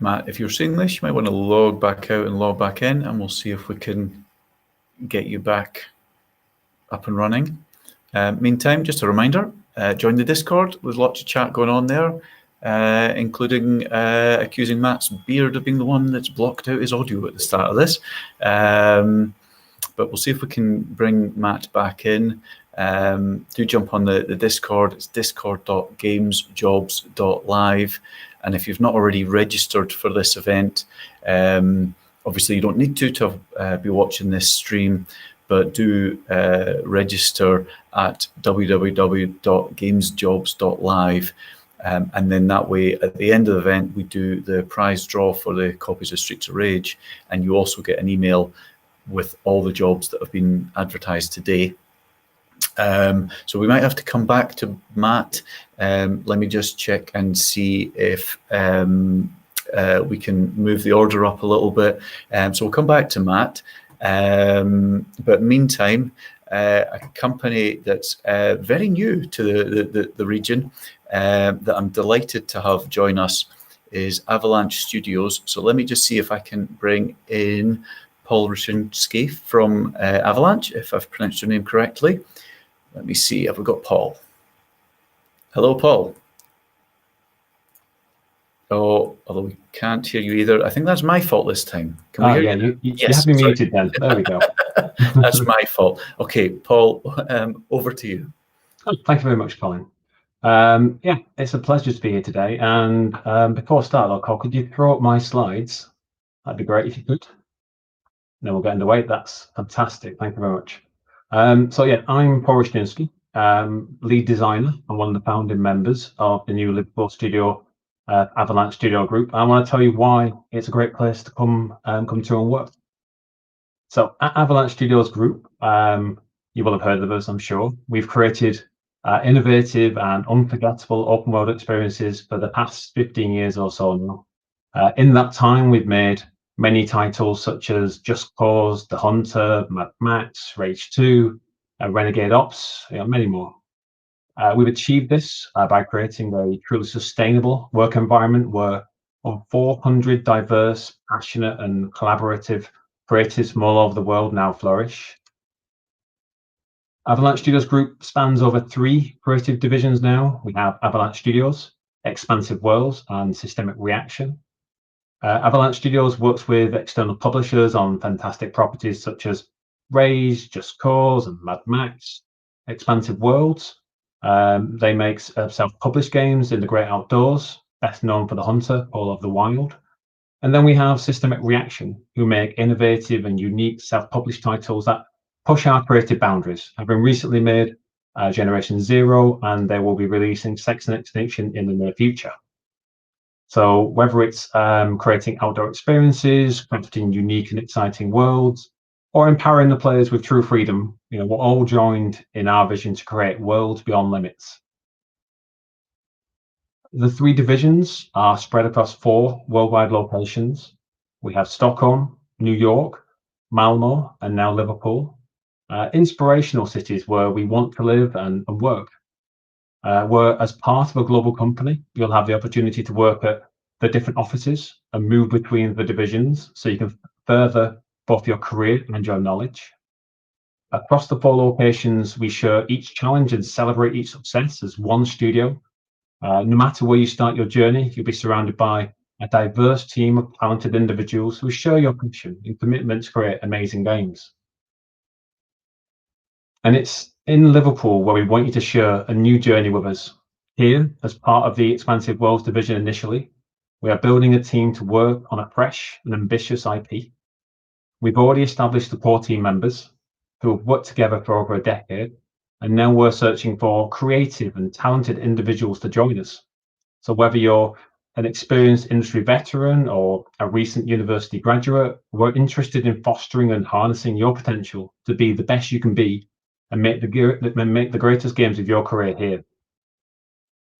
Matt, if you're seeing this, you might want to log back out and log back in, and we'll see if we can get you back up and running. Meantime, just a reminder, join the Discord. There's lots of chat going on there, including accusing Matt's beard of being the one that's blocked out his audio at the start of this. But we'll see if we can bring Matt back in. Do jump on the Discord. It's discord.gamesjobs.live. And if you've not already registered for this event, obviously you don't need to be watching this stream, but do register at www.gamesjobs.live. And then that way, at the end of the event, we do the prize draw for the copies of Streets of Rage. And you also get an email with all the jobs that have been advertised today. So we might have to come back to Matt. Let me just check and see if we can move the order up a little bit. So we'll come back to Matt. But meantime, a company that's very new to the region that I'm delighted to have join us is Avalanche Studios. So let me just see if I can bring in Paul Rushinsky from Avalanche, if I've pronounced your name correctly. Let me see, have we got Paul? Hello, Paul. Oh, although we can't hear you either. I think that's my fault this time. Can we hear you? You yes, have me muted then. There we go. That's my fault. Okay, Paul, over to you. Thank you very much, Colin. Yeah, it's a pleasure to be here today. And before I start, Cole, could you throw up my slides? That'd be great if you could. Then we'll get underway. That's fantastic. Thank you very much. So yeah, I'm Paul Rushinsky, lead designer and one of the founding members of the new Liverpool studio, Avalanche Studio Group. I want to tell you why it's a great place to come to and work. So at Avalanche Studios Group, you will have heard of us, I'm sure. We've created innovative and unforgettable open world experiences for the past 15 years or so now. In that time, we've made many titles such as Just Cause, The Hunter, Mad Max, Rage 2, Renegade Ops, many more. We've achieved this by creating a truly sustainable work environment where over 400 diverse, passionate and collaborative creatives from all over the world now flourish. Avalanche Studios Group spans over 3 creative divisions now. We have Avalanche Studios, Expansive Worlds and Systemic Reaction. Avalanche Studios works with external publishers on fantastic properties such as Rage, Just Cause, and Mad Max, Expansive Worlds. They make self-published games in the great outdoors, best known for The Hunter, Call of the Wild. And then we have Systemic Reaction, who make innovative and unique self-published titles that push our creative boundaries, having recently made Generation Zero, and they will be releasing Sex and Extinction in the near future. So whether it's creating outdoor experiences, crafting unique and exciting worlds, or empowering the players with true freedom, we're all joined in our vision to create worlds beyond limits. The 3 divisions are spread across 4 worldwide locations. We have Stockholm, New York, Malmo, and now Liverpool. Inspirational cities where we want to live and work. Where as part of a global company, you'll have the opportunity to work at the different offices and move between the divisions so you can further both your career and your knowledge. Across the 4 locations, we share each challenge and celebrate each success as one studio. No matter where you start your journey, you'll be surrounded by a diverse team of talented individuals who share your passion and commitment to create amazing games. And it's in Liverpool where we want you to share a new journey with us. Here, as part of the Expansive Worlds division initially, we are building a team to work on a fresh and ambitious IP. We've already established the core team members who have worked together for over a decade, and now we're searching for creative and talented individuals to join us. So whether you're an experienced industry veteran or a recent university graduate, we're interested in fostering and harnessing your potential to be the best you can be and make the greatest games of your career here.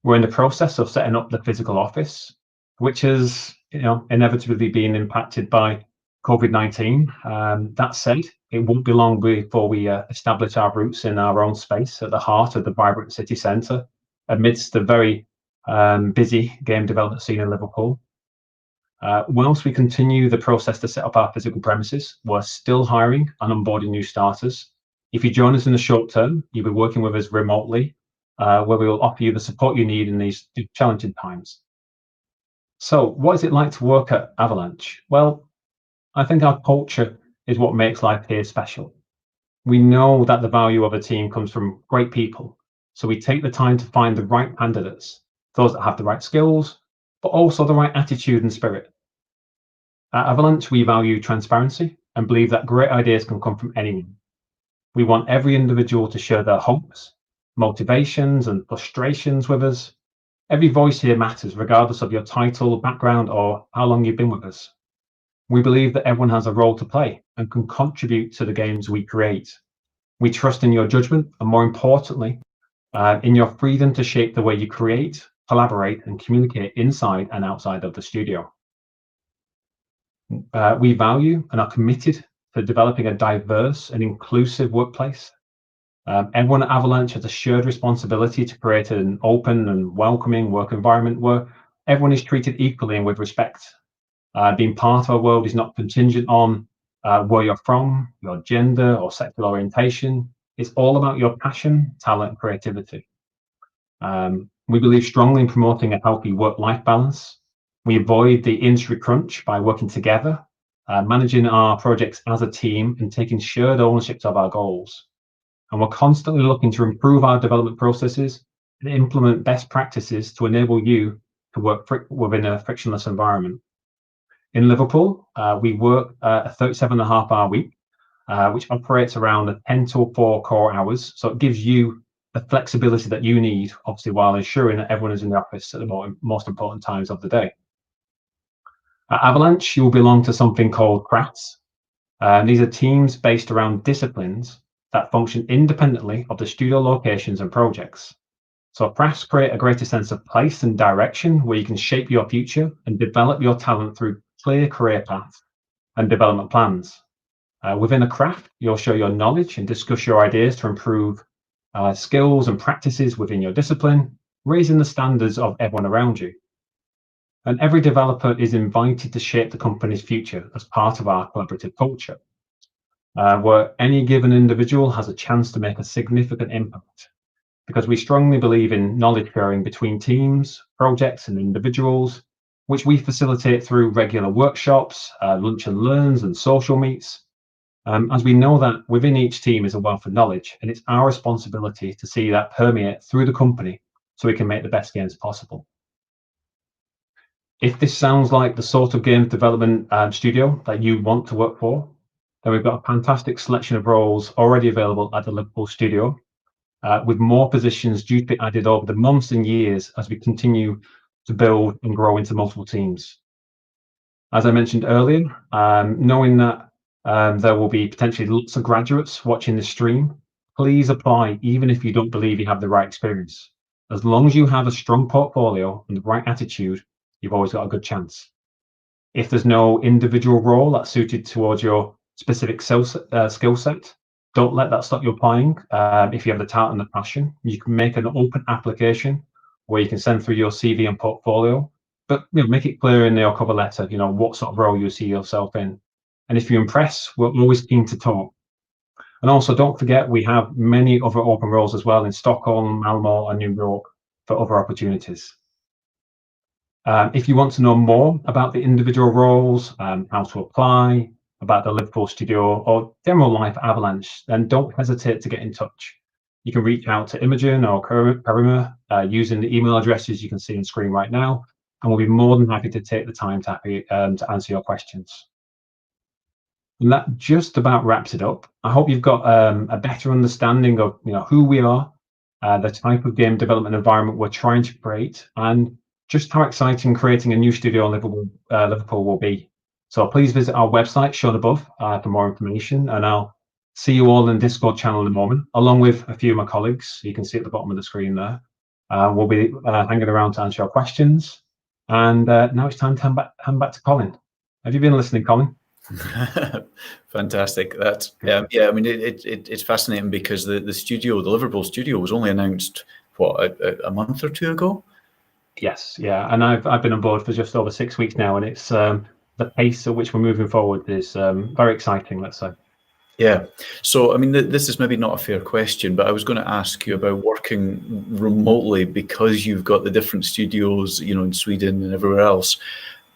We're in the process of setting up the physical office, which has inevitably been impacted by COVID-19. That said, it won't be long before we establish our roots in our own space at the heart of the vibrant city centre, amidst the very busy game development scene in Liverpool. Whilst we continue the process to set up our physical premises, we're still hiring and onboarding new starters. If you join us in the short term, you'll be working with us remotely, where we will offer you the support you need in these challenging times. So what is it like to work at Avalanche? Well, I think our culture is what makes life here special. We know that the value of a team comes from great people, so we take the time to find the right candidates, those that have the right skills, but also the right attitude and spirit. At Avalanche, we value transparency and believe that great ideas can come from anyone. We want every individual to share their hopes, motivations, and frustrations with us. Every voice here matters, regardless of your title, background, or how long you've been with us. We believe that everyone has a role to play and can contribute to the games we create. We trust in your judgment and, more importantly, in your freedom to shape the way you create, collaborate, and communicate inside and outside of the studio. We value and are committed to developing a diverse and inclusive workplace. Everyone at Avalanche has a shared responsibility to create an open and welcoming work environment where everyone is treated equally and with respect. Being part of our world is not contingent on where you're from, your gender, or sexual orientation. It's all about your passion, talent, and creativity. We believe strongly in promoting a healthy work-life balance. We avoid the industry crunch by working together, managing our projects as a team, and taking shared ownership of our goals. And we're constantly looking to improve our development processes and implement best practices to enable you to work within a frictionless environment. In Liverpool, we work a 37.5-hour week, which operates around a 10 to 4 core hours. So it gives you the flexibility that you need, obviously, while ensuring that everyone is in the office at the most important times of the day. At Avalanche, you'll belong to something called crafts. These are teams based around disciplines that function independently of the studio locations and projects. So crafts create a greater sense of place and direction where you can shape your future and develop your talent through clear career paths and development plans. Within a craft, you'll show your knowledge and discuss your ideas to improve skills and practices within your discipline, raising the standards of everyone around you. And every developer is invited to shape the company's future as part of our collaborative culture, where any given individual has a chance to make a significant impact, because we strongly believe in knowledge sharing between teams, projects, and individuals, which we facilitate through regular workshops, lunch and learns, and social meets. As we know that within each team is a wealth of knowledge, and it's our responsibility to see that permeate through the company so we can make the best games possible. If this sounds like the sort of game development studio that you want to work for, then we've got a fantastic selection of roles already available at the Liverpool studio, with more positions due to be added over the months and years as we continue to build and grow into multiple teams. As I mentioned earlier, knowing that there will be potentially lots of graduates watching this stream, please apply even if you don't believe you have the right experience. As long as you have a strong portfolio and the right attitude, you've always got a good chance. If there's no individual role that's suited towards your specific skill set, don't let that stop you applying. If you have the talent and the passion, you can make an open application where you can send through your CV and portfolio, but make it clear in your cover letter, what sort of role you see yourself in. And if you impress, we're always keen to talk. And also, don't forget, we have many other open roles as well in Stockholm, Malmö, and New York for other opportunities. If you want to know more about the individual roles, how to apply, about the Liverpool studio, or general life at Avalanche, then don't hesitate to get in touch. You can reach out to Imogen or Karima using the email addresses you can see on screen right now, and we'll be more than happy to take the time to answer your questions. And that just about wraps it up. I hope you've got a better understanding of who we are, the type of game development environment we're trying to create, and just how exciting creating a new studio in Liverpool will be. So please visit our website shown above for more information, and I'll see you all in the Discord channel in a moment, along with a few of my colleagues. You can see at the bottom of the screen there. We'll be hanging around to answer your questions. And now it's time to hand back to Colin. Have you been listening, Colin? Fantastic. That's yeah. I mean, it's fascinating because the studio, the Liverpool studio, was only announced a month or two ago. Yes, yeah, and I've been on board for just over 6 weeks now, and it's the pace at which we're moving forward is very exciting. Let's say. Yeah. So, I mean, this is maybe not a fair question, but I was going to ask you about working remotely because you've got the different studios, in Sweden and everywhere else.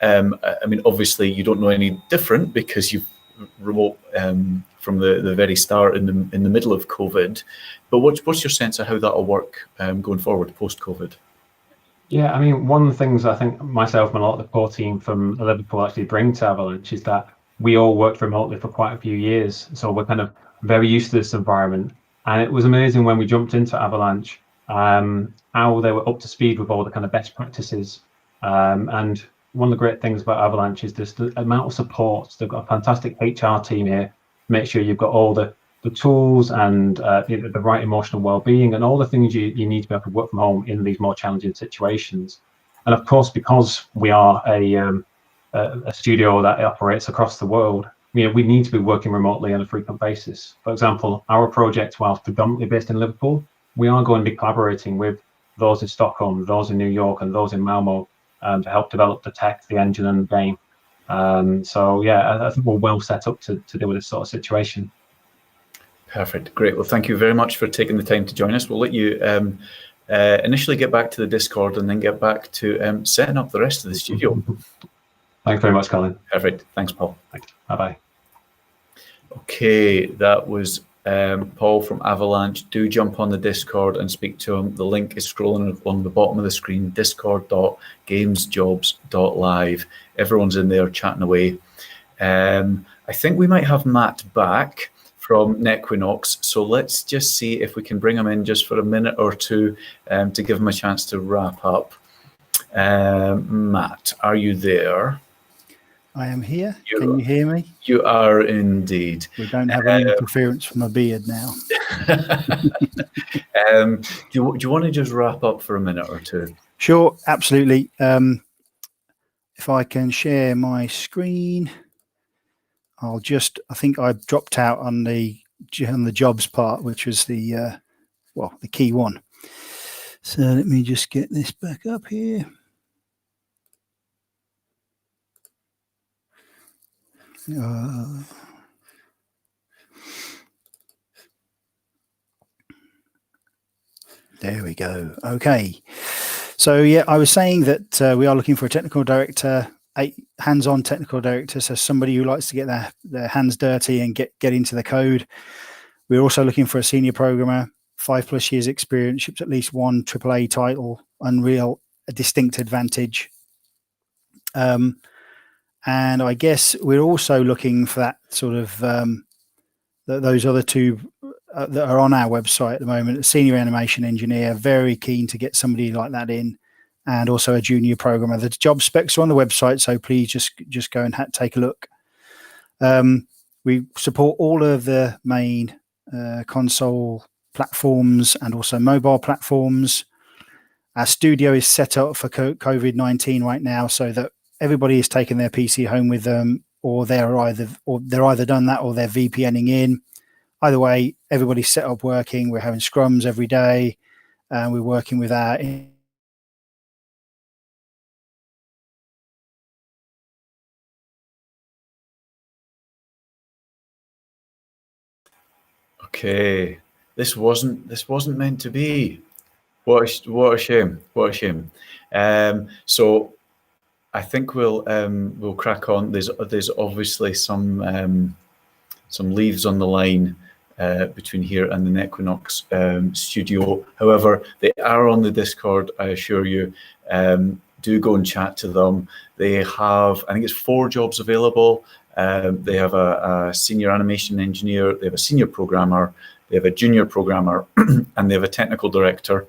I mean, obviously, you don't know any different because you've remote from the very start in the middle of COVID. But what's your sense of how that'll work going forward post COVID? Yeah, I mean, one of the things I think myself and a lot of the core team from Liverpool actually bring to Avalanche is that we all worked remotely for quite a few years, so we're kind of very used to this environment. And it was amazing when we jumped into Avalanche, how they were up to speed with all the kind of best practices. And one of the great things about Avalanche is just the amount of support. They've got a fantastic HR team here. Make sure you've got all the tools and the right emotional well-being and all the things you need to be able to work from home in these more challenging situations. And of course, because we are a studio that operates across the world, we need to be working remotely on a frequent basis. For example, our project, whilst predominantly based in Liverpool, we are going to be collaborating with those in Stockholm, those in New York, and those in Malmö to help develop the tech, the engine, and the game. So yeah, I think we're well set up to deal with this sort of situation. Perfect. Great. Well, thank you very much for taking the time to join us. We'll let you initially get back to the Discord and then get back to setting up the rest of the studio. Thanks very much, Colin. Perfect. Thanks, Paul. Thanks. Bye-bye. Okay, that was Paul from Avalanche. Do jump on the Discord and speak to him. The link is scrolling along the bottom of the screen, discord.gamesjobs.live. Everyone's in there chatting away. I think we might have Matt back from Nequinox, so let's just see if we can bring him in just for a minute or two to give him a chance to wrap up. Matt, are you there? I am here. Can you hear me? You are indeed. We don't have any interference from a beard now. Do you want to just wrap up for a minute or two? Sure, absolutely. If I can share my screen, I think I dropped out on the jobs part, which was the key one. So let me just get this back up here. There we go. Okay. So yeah, I was saying that we are looking for a technical director, a hands-on technical director, so somebody who likes to get their hands dirty and get into the code. We're also looking for a senior programmer, 5+ years experience, shipped at least one AAA title, Unreal, a distinct advantage. And I guess we're also looking for that sort of those other two that are on our website at the moment. A senior animation engineer, very keen to get somebody like that in, and also a junior programmer. The job specs are on the website, so please just go and take a look. We support all of the main console platforms and also mobile platforms. Our studio is set up for COVID-19 right now, so that everybody is taking their PC home with them, or they're either done that or they're VPNing in. Either way, everybody's set up working. We're having scrums every day, and we're working with our Okay, this wasn't meant to be. What a shame. What a shame. So I think we'll crack on. There's obviously some leaves on the line between here and the Nequinox studio. However, they are on the Discord, I assure you. Do go and chat to them. They have, I think it's 4 jobs available. They have a senior animation engineer, they have a senior programmer, they have a junior programmer, and they have a technical director.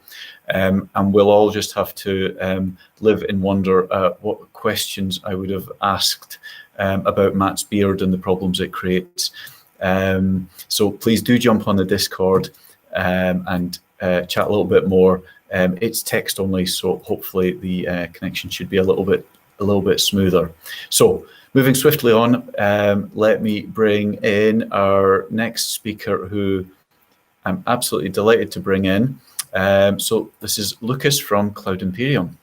And we'll all just have to live in wonder at what questions I would have asked about Matt's beard and the problems it creates. So please do jump on the Discord and chat a little bit more. It's text only, so hopefully the connection should be a little bit smoother. So moving swiftly on, let me bring in our next speaker, who I'm absolutely delighted to bring in. So this is Lucas from Cloud Imperium.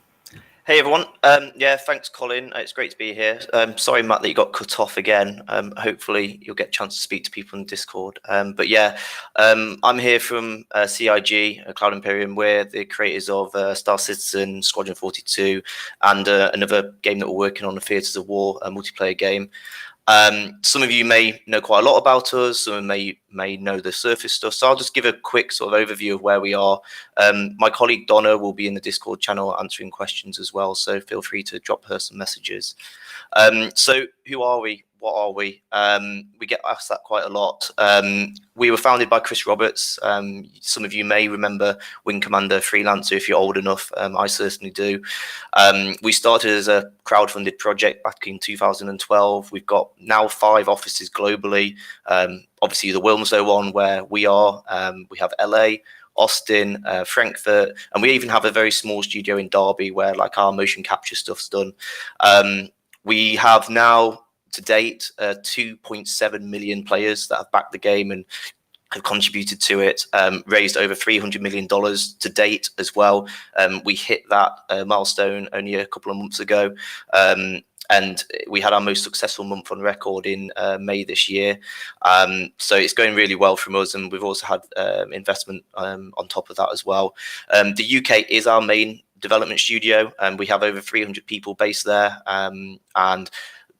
Hey everyone, yeah, thanks Colin, it's great to be here. Sorry Matt that you got cut off again. Hopefully you'll get a chance to speak to people in Discord. But yeah, I'm here from CIG, Cloud Imperium. We're the creators of Star Citizen, Squadron 42, and another game that we're working on, the Theatres of War, a multiplayer game. Some of you may know quite a lot about us, some may know the surface stuff, so I'll just give a quick sort of overview of where we are. My colleague Donna will be in the Discord channel answering questions as well, so feel free to drop her some messages. So who are we? What are we? We get asked that quite a lot. We were founded by Chris Roberts. Some of you may remember Wing Commander Freelancer if you're old enough. I certainly do. We started as a crowdfunded project back in 2012. We've got now 5 offices globally. Obviously the Wilmslow one where we are. We have LA, Austin, Frankfurt, and we even have a very small studio in Derby where like our motion capture stuff's done. We have now to date 2.7 million players that have backed the game and have contributed to it, raised over $300 million to date as well. We hit that milestone only a couple of months ago, and we had our most successful month on record in May this year. So it's going really well from us, and we've also had investment on top of that as well. The UK is our main development studio, and we have over 300 people based there, and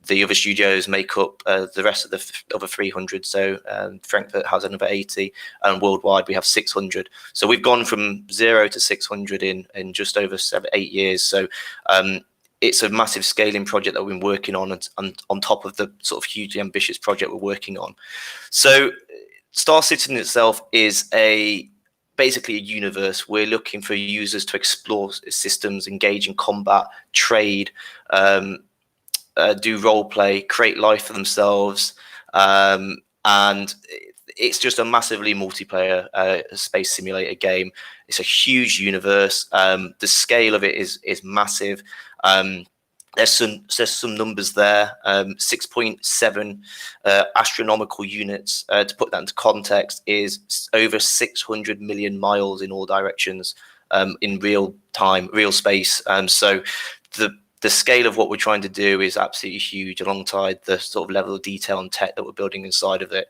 the other studios make up the rest of the other 300. So Frankfurt has another 80, and worldwide we have 600. So we've gone from 0 to 600 in just over 7-8 years. So it's a massive scaling project that we've been working on, and on top of the sort of hugely ambitious project we're working on. So Star Citizen itself is basically a universe. We're looking for users to explore systems, engage in combat, trade, do role play, create life for themselves, and it's just a massively multiplayer space simulator game. It's a huge universe. The scale of it is massive. There's some numbers there. 6.7 astronomical units. To put that into context, is over 600 million miles in all directions in real time, real space. So the scale of what we're trying to do is absolutely huge, alongside the sort of level of detail and tech that we're building inside of it.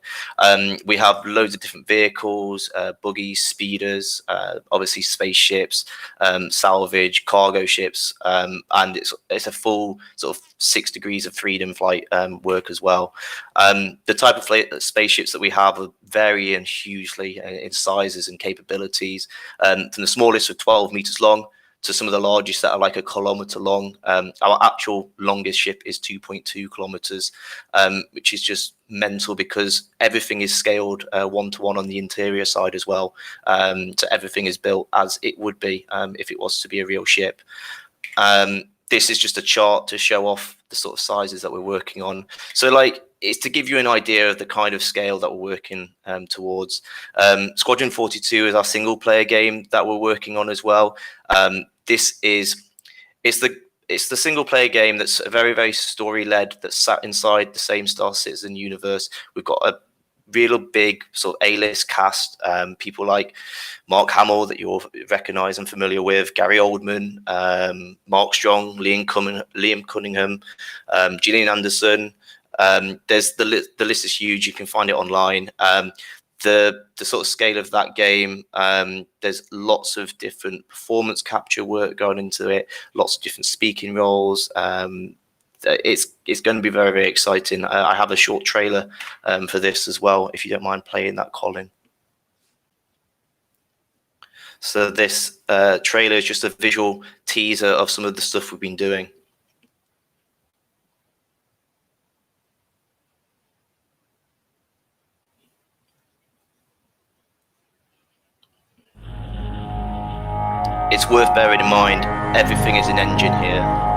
We have loads of different vehicles, buggies, speeders, obviously spaceships, salvage, cargo ships, and it's a full sort of 6 degrees of freedom flight work as well. The type of spaceships that we have vary hugely in sizes and capabilities, from the smallest of 12 meters long to some of the largest that are like 1 kilometer long. Our actual longest ship is 2.2 kilometers, which is just mental, because everything is scaled 1-to-1 on the interior side as well. So everything is built as it would be if it was to be a real ship. This is just a chart to show off the sort of sizes that we're working on. So like, it's to give you an idea of the kind of scale that we're working towards. Squadron 42 is our single player game that we're working on as well. It's the single player game that's a very, very story led, that's sat inside the same Star Citizen universe. We've got a real big sort of A-list cast, people like Mark Hamill that you'll recognize and familiar with, Gary Oldman, Mark Strong, Liam Cunningham, Gillian Anderson. There's the list is huge. You can find it online. The sort of scale of that game, there's lots of different performance capture work going into it, lots of different speaking roles. It's going to be very, very exciting. I have a short trailer for this as well, if you don't mind playing that, Colin. So this trailer is just a visual teaser of some of the stuff we've been doing. It's worth bearing in mind, everything is in engine here.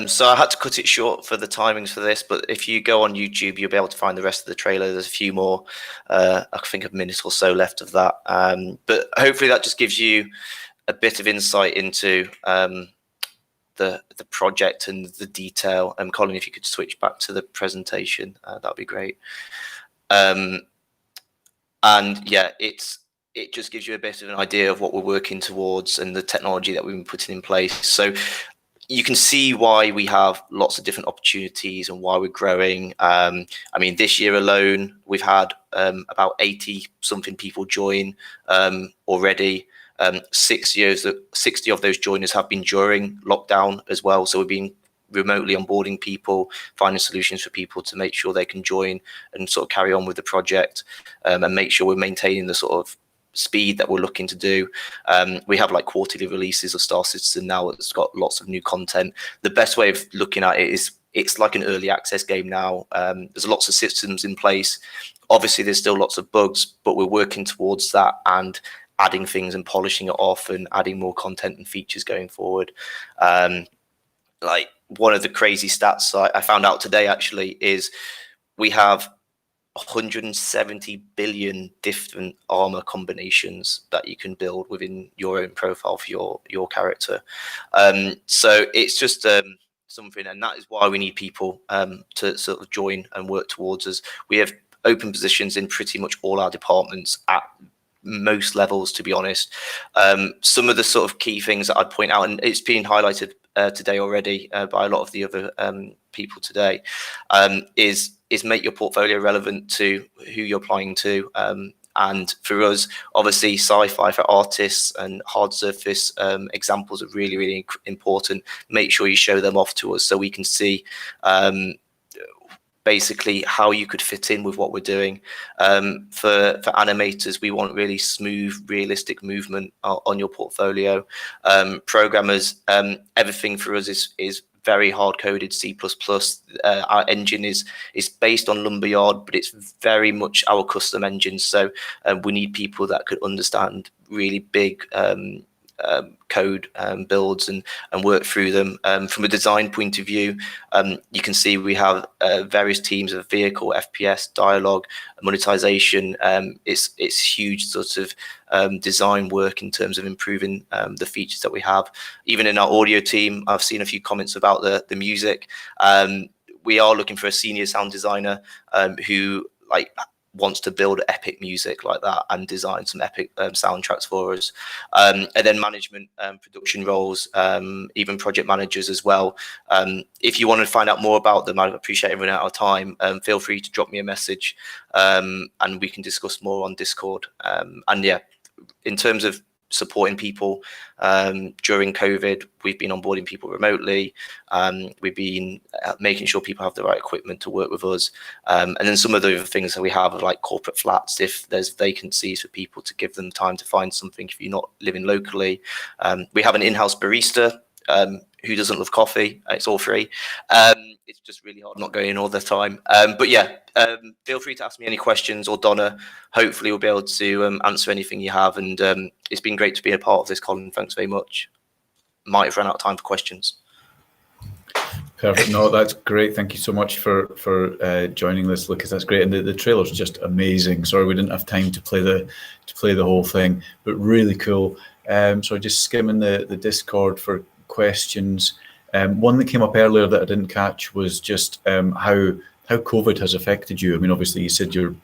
So I had to cut it short for the timings for this, but if you go on YouTube, you'll be able to find the rest of the trailer. There's a few more, I think a minute or so left of that. But hopefully that just gives you a bit of insight into the project and the detail. Colin, if you could switch back to the presentation, that'd be great. And yeah, it just gives you a bit of an idea of what we're working towards and the technology that we've been putting in place. So you can see why we have lots of different opportunities and why we're growing. I mean, this year alone, we've had about 80 something people join already. 60 of those joiners have been during lockdown as well. So we've been remotely onboarding people, finding solutions for people to make sure they can join and sort of carry on with the project, and make sure we're maintaining the sort of speed that we're looking to do. We have like quarterly releases of Star Citizen now. It's got lots of new content. The best way of looking at it is it's like an early access game now. There's lots of systems in place. Obviously, there's still lots of bugs, but we're working towards that and adding things and polishing it off and adding more content and features going forward. Like one of the crazy stats I found out today actually is we have 170 billion different armor combinations that you can build within your own profile for your character. So it's just something, and that is why we need people to sort of join and work towards us. We have open positions in pretty much all our departments at most levels, to be honest. Some of the sort of key things that I'd point out, and it's been highlighted today already by a lot of the other people today, is make your portfolio relevant to who you're applying to. And for us, obviously, sci-fi for artists and hard surface examples are really, really important. Make sure you show them off to us so we can see basically how you could fit in with what we're doing. For animators, we want really smooth, realistic movement on your portfolio. Programmers, everything for us is very hard coded C++. Our engine is based on Lumberyard, but it's very much our custom engine. So we need people that could understand really big code builds and work through them. From a design point of view, you can see we have various teams of vehicle, FPS, dialogue, monetization. It's huge sort of design work in terms of improving the features that we have. Even in our audio team, I've seen a few comments about the music. We are looking for a senior sound designer who wants to build epic music like that and design some epic soundtracks for us. And then management, production roles, even project managers as well. If you want to find out more about them, I appreciate running out of time. Feel free to drop me a message and we can discuss more on Discord. And yeah, in terms of supporting people during COVID, we've been onboarding people remotely. We've been making sure people have the right equipment to work with us. And then some of the other things that we have are like corporate flats. If there's vacancies for people, to give them time to find something if you're not living locally. We have an in-house barista. Who doesn't love coffee? It's all free. It's just really hard not going in all the time. But yeah, feel free to ask me any questions, or Donna. Hopefully we'll be able to answer anything you have. And it's been great to be a part of this, Colin. Thanks very much. Might have run out of time for questions. Perfect. No, that's great. Thank you so much for joining this, Lucas. That's great, and the trailer's just amazing. Sorry we didn't have time to play the whole thing, but really cool. So just skimming the Discord for questions. One that came up earlier that I didn't catch was just how COVID has affected you. I mean, obviously you said you're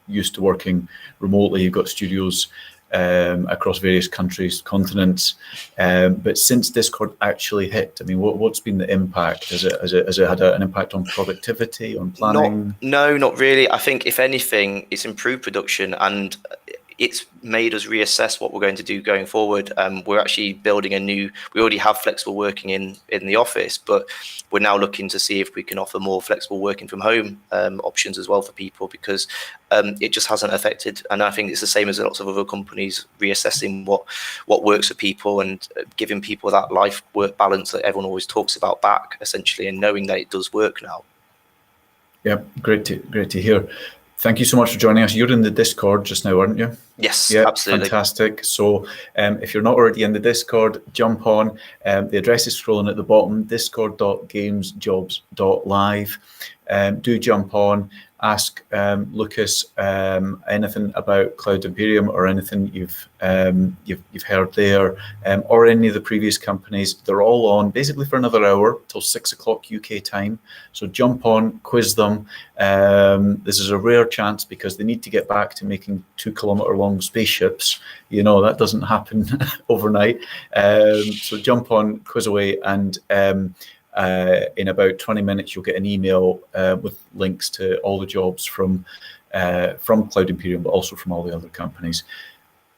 used to working remotely. You've got studios across various countries, continents, but since Discord actually hit, I mean, what's been the impact? Has it had an impact on productivity, on planning? No, not really. I think if anything, it's improved production, and it's made us reassess what we're going to do going forward. We're actually building we already have flexible working in the office, but we're now looking to see if we can offer more flexible working from home options as well for people, because it just hasn't affected. And I think it's the same as lots of other companies reassessing what works for people and giving people that life-work balance that everyone always talks about back, essentially, and knowing that it does work now. Yeah, great to hear. Thank you so much for joining us. You're in the Discord just now, aren't you? Yes, yeah, absolutely. Fantastic. So if you're not already in the Discord, jump on. The address is scrolling at the bottom, discord.gamesjobs.live. Do jump on. Ask Lucas anything about Cloud Imperium or anything you've heard there, or any of the previous companies. They're all on basically for another hour till 6 o'clock UK time. So jump on, quiz them. This is a rare chance because they need to get back to making 2-kilometer long spaceships. You know, that doesn't happen overnight. So jump on, quiz away, and in about 20 minutes, you'll get an email with links to all the jobs from Cloud Imperium, but also from all the other companies.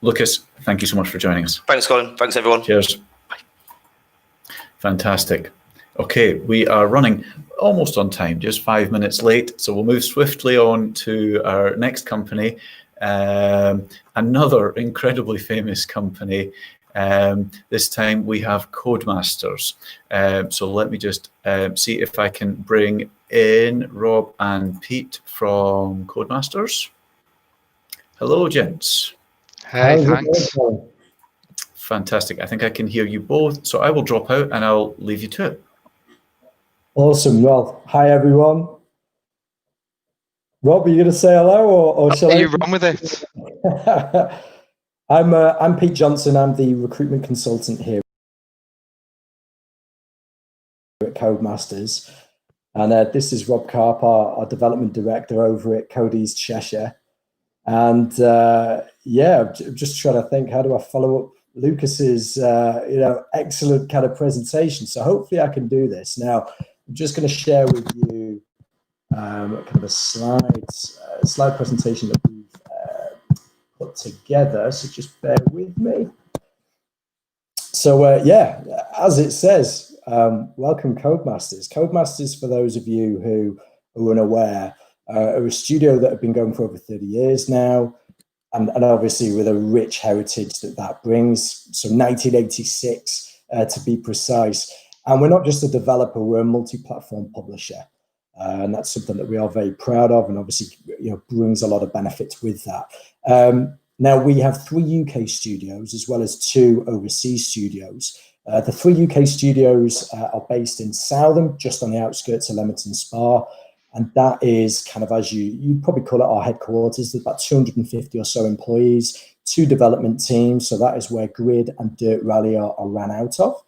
Lucas, thank you so much for joining us. Thanks, Colin. Thanks, everyone. Cheers. Bye. Fantastic. Okay, we are running almost on time, just 5 minutes late. So we'll move swiftly on to our next company, another incredibly famous company. This time we have Codemasters. So let me just see if I can bring in Rob and Pete from Codemasters. Hello, gents. Hey, thanks. Fantastic. I think I can hear you both. So I will drop out and I'll leave you to it. Awesome. Well, hi everyone. Rob, are you going to say hello, or shall I? You run with it. I'm Pete Johnson. I'm the recruitment consultant here at Codemasters, and this is Rob Carp, our development director over at Cody's Cheshire. And yeah, I'm just trying to think, how do I follow up Lucas's excellent kind of presentation? So hopefully I can do this now. I'm just going to share with you kind of a slide presentation that we've put together. So just bear with me. So yeah, as it says, welcome Codemasters. Codemasters, for those of you who are unaware, are a studio that have been going for over 30 years now, and obviously with a rich heritage that brings. So 1986 to be precise. And we're not just a developer, we're a multi-platform publisher. And that's something that we are very proud of, and obviously brings a lot of benefits with that. Now we have 3 UK studios as well as 2 overseas studios. The 3 UK studios are based in Southam, just on the outskirts of Leamington Spa. And that is kind of, as you'd probably call it, our headquarters. There's about 250 or so employees, 2 development teams. So that is where Grid and Dirt Rally are ran out of.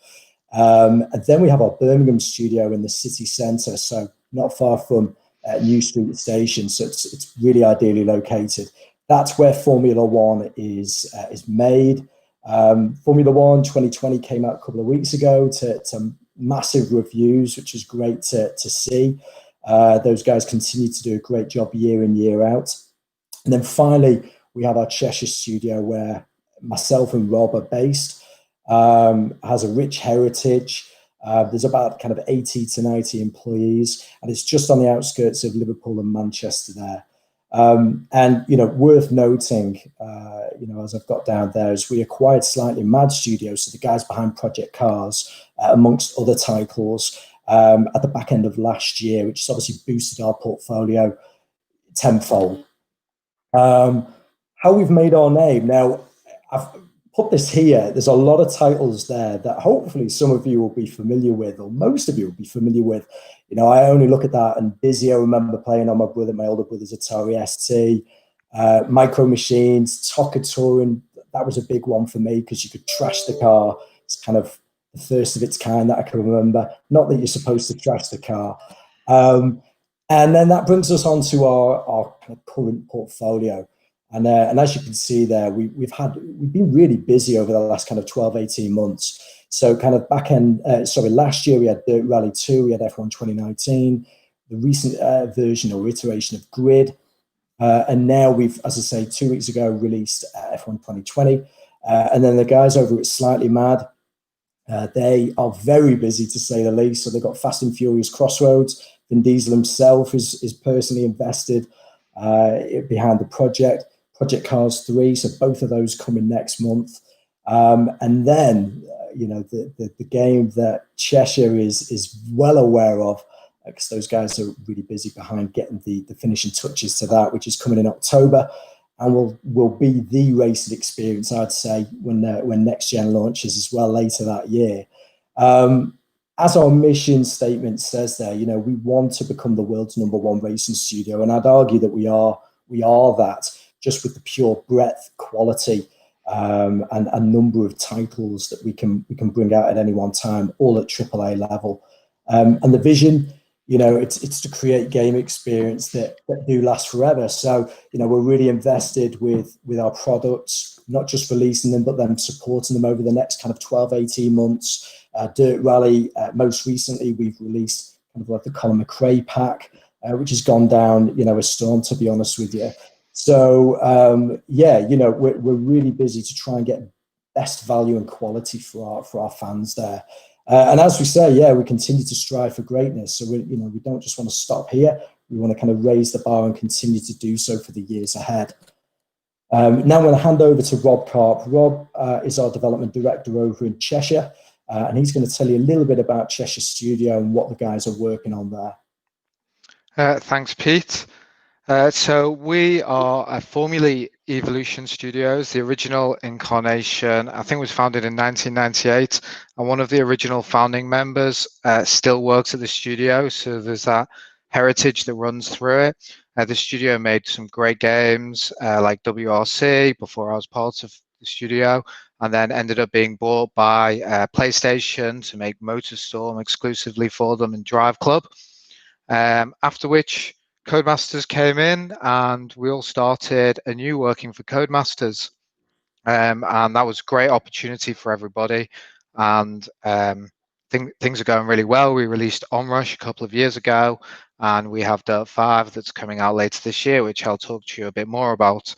And then we have our Birmingham studio in the city centre, so not far from New Street Station. So it's really ideally located. That's where Formula One is made. Formula One 2020 came out a couple of weeks ago to massive reviews, which is great to see. Those guys continue to do a great job year in, year out. And then finally, we have our Cheshire studio where myself and Rob are based. Has a rich heritage. There's about kind of 80 to 90 employees, and it's just on the outskirts of Liverpool and Manchester there. And worth noting, as I've got down there, is we acquired Slightly Mad Studios, so the guys behind Project Cars, amongst other titles, at the back end of last year, which has obviously boosted our portfolio tenfold. How we've made our name now. I've put this here. There's a lot of titles there that hopefully some of you will be familiar with, or most of you will be familiar with. I only look at that, and Busy, I remember playing on my older brother's Atari ST. Micro Machines, Toca Touring, that was a big one for me because you could trash the car. It's kind of the first of its kind that I can remember. Not that you're supposed to trash the car. And then that brings us on to our kind of current portfolio. And as you can see there, we've been really busy over the last kind of 12, 18 months. So kind of last year we had Dirt Rally 2, we had F1 2019, the recent version or iteration of Grid. And now we've, as I say, 2 weeks ago, released F1 2020. And then the guys over at Slightly Mad, they are very busy to say the least. So they've got Fast and Furious Crossroads. Vin Diesel himself is personally invested behind the project. Project Cars 3, so both of those coming next month. And then, the game that Cheshire is well aware of, because those guys are really busy behind getting the finishing touches to that, which is coming in October, and will be the racing experience, I'd say, when Next Gen launches as well later that year. As our mission statement says there, we want to become the world's #1 racing studio, and I'd argue that we are that, just with the pure breadth, quality, and number of titles that we can bring out at any one time, all at AAA level. And the vision, it's to create game experience that do last forever. So, we're really invested with our products, not just releasing them, but then supporting them over the next kind of 12, 18 months. Dirt Rally, most recently, we've released kind of like the Colin McRae pack, which has gone down, a storm, to be honest with you. So, we're really busy to try and get best value and quality for our fans there. And as we say, yeah, we continue to strive for greatness. So we don't just want to stop here. We want to kind of raise the bar and continue to do so for the years ahead. Now I'm going to hand over to Rob Karp. Rob is our development director over in Cheshire, and he's going to tell you a little bit about Cheshire Studio and what the guys are working on there. Thanks, Pete. So we are formerly Evolution Studios. The original incarnation, I think, was founded in 1998, and one of the original founding members still works at the studio. So there's that heritage that runs through it. The studio made some great games like WRC before I was part of the studio, and then ended up being bought by PlayStation to make MotorStorm exclusively for them and Drive Club. After which Codemasters came in, and we all started anew working for Codemasters, and that was a great opportunity for everybody. And things are going really well. We released Onrush a couple of years ago, and we have Dirt 5 that's coming out later this year, which I'll talk to you a bit more about.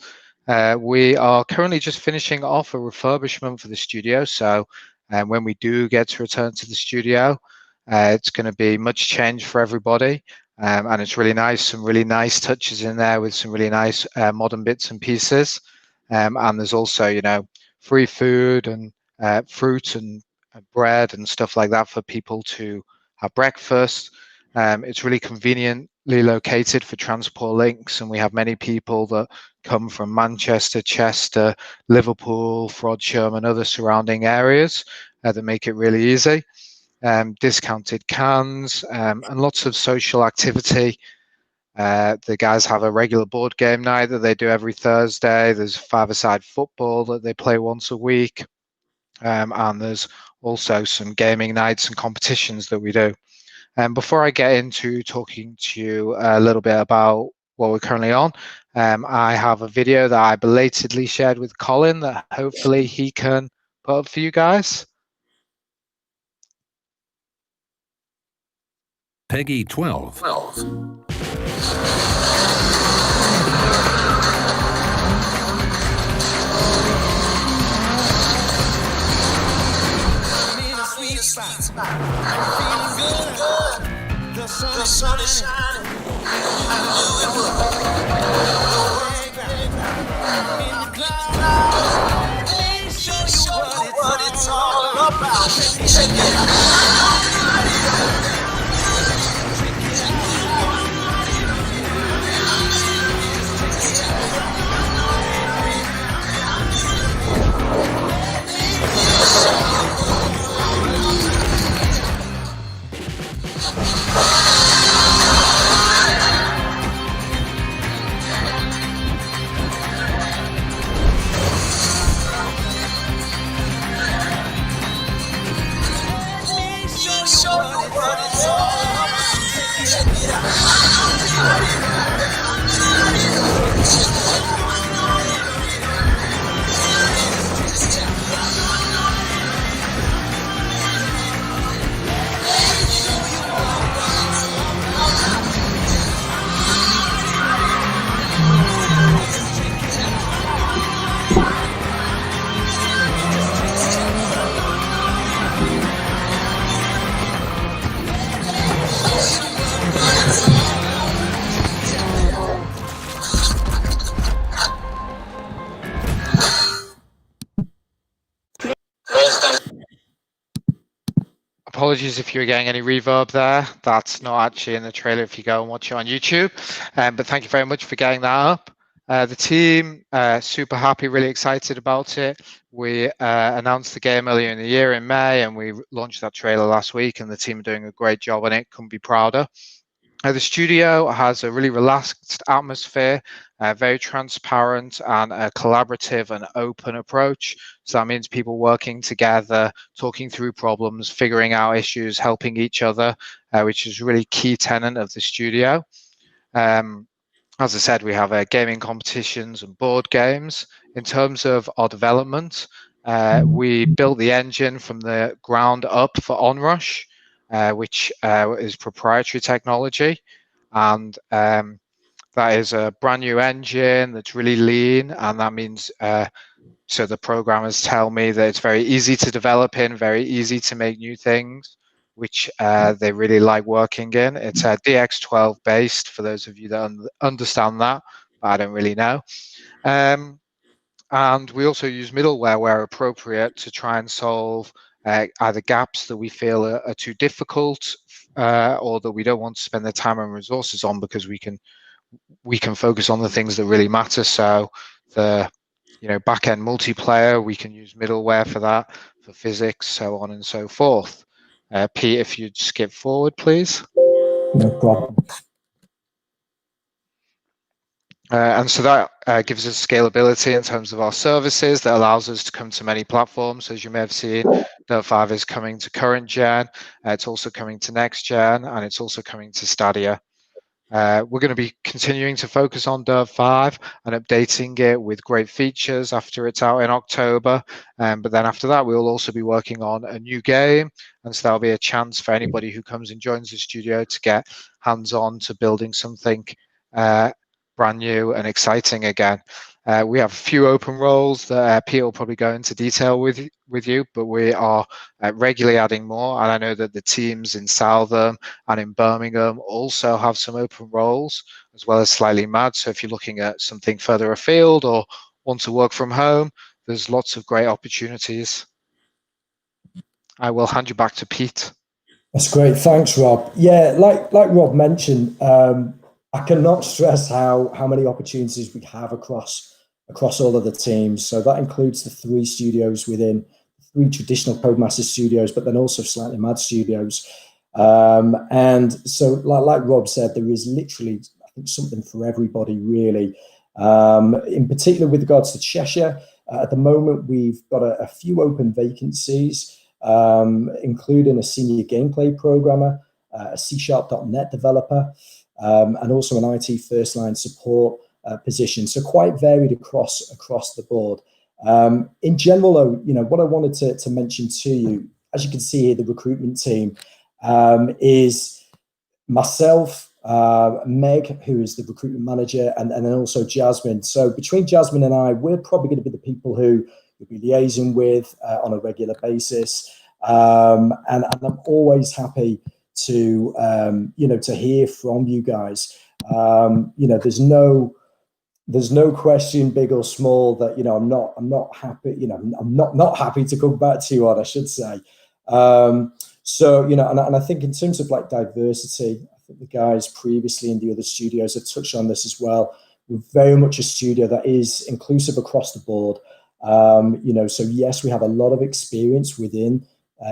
We are currently just finishing off a refurbishment for the studio, so when we do get to return to the studio, it's going to be much change for everybody. And it's really nice, some really nice touches in there with some really nice modern bits and pieces. And there's also, free food and fruit and bread and stuff like that for people to have breakfast. It's really conveniently located for transport links, and we have many people that come from Manchester, Chester, Liverpool, Frodsham, and other surrounding areas that make it really easy. Discounted cans and lots of social activity. The guys have a regular board game night that they do every Thursday. There's five-a-side football that they play once a week, and there's also some gaming nights and competitions that we do. And before I get into talking to you a little bit about what we're currently on, I have a video that I belatedly shared with Colin that hopefully he can put up for you guys. Peggy 12. The sun is shining. I knew it would. Let me show you what it's all about. Check it out. Apologies if you're getting any reverb there. That's not actually in the trailer if you go and watch it on YouTube. But thank you very much for getting that up. The team, super happy, really excited about it. We announced the game earlier in the year in May, and we launched that trailer last week, and the team are doing a great job on it. Couldn't be prouder. The studio has a really relaxed atmosphere, very transparent and a collaborative and open approach. So that means people working together, talking through problems, figuring out issues, helping each other, which is a really key tenet of the studio. As I said, we have gaming competitions and board games. In terms of our development, we built the engine from the ground up for Onrush, which is proprietary technology, and that is a brand new engine that's really lean, and that means So the programmers tell me that it's very easy to develop in, very easy to make new things, which they really like working in. It's DX12 based, for those of you that understand that, but I don't really know. And we also use middleware where appropriate to try and solve either gaps that we feel are too difficult or that we don't want to spend the time and resources on, because we can focus on the things that really matter. So the back-end multiplayer, we can use middleware for that, for physics, so on and so forth. Pete, if you'd skip forward, please. No problem. And so that gives us scalability in terms of our services that allows us to come to many platforms. As you may have seen, Dirt 5 is coming to current gen, it's also coming to next gen, and it's also coming to Stadia. We're going to be continuing to focus on Dirt 5 and updating it with great features after it's out in October. But then after that, we'll also be working on a new game. And so that'll be a chance for anybody who comes and joins the studio to get hands-on to building something brand new and exciting again. We have a few open roles that Pete will probably go into detail with you, but we are regularly adding more. And I know that the teams in Southam and in Birmingham also have some open roles, as well as Slightly Mad. So if you're looking at something further afield or want to work from home, there's lots of great opportunities. I will hand you back to Pete. That's great. Thanks, Rob. Yeah, like Rob mentioned, I cannot stress how many opportunities we have across all of the teams. So that includes the 3 studios within 3 traditional Codemasters studios, but then also Slightly Mad Studios. And so, like Rob said, there is literally, I think, something for everybody, really. In particular, with regards to Cheshire, at the moment, we've got a few open vacancies, including a senior gameplay programmer, a C#.NET developer, and also an IT first-line support position. So quite varied across the board. In general, though, what I wanted to mention to you, as you can see here, the recruitment team is myself, Meg, who is the recruitment manager, and then also Jasmine. So between Jasmine and I, we're probably going to be the people who you'll be liaising with on a regular basis. And I'm always happy to to hear from you guys. There's no question, big or small, that I'm not happy. I'm not happy to come back to you on, I should say. So and I think in terms of like diversity, I think the guys previously in the other studios have touched on this as well. We're very much a studio that is inclusive across the board. So yes, we have a lot of experience within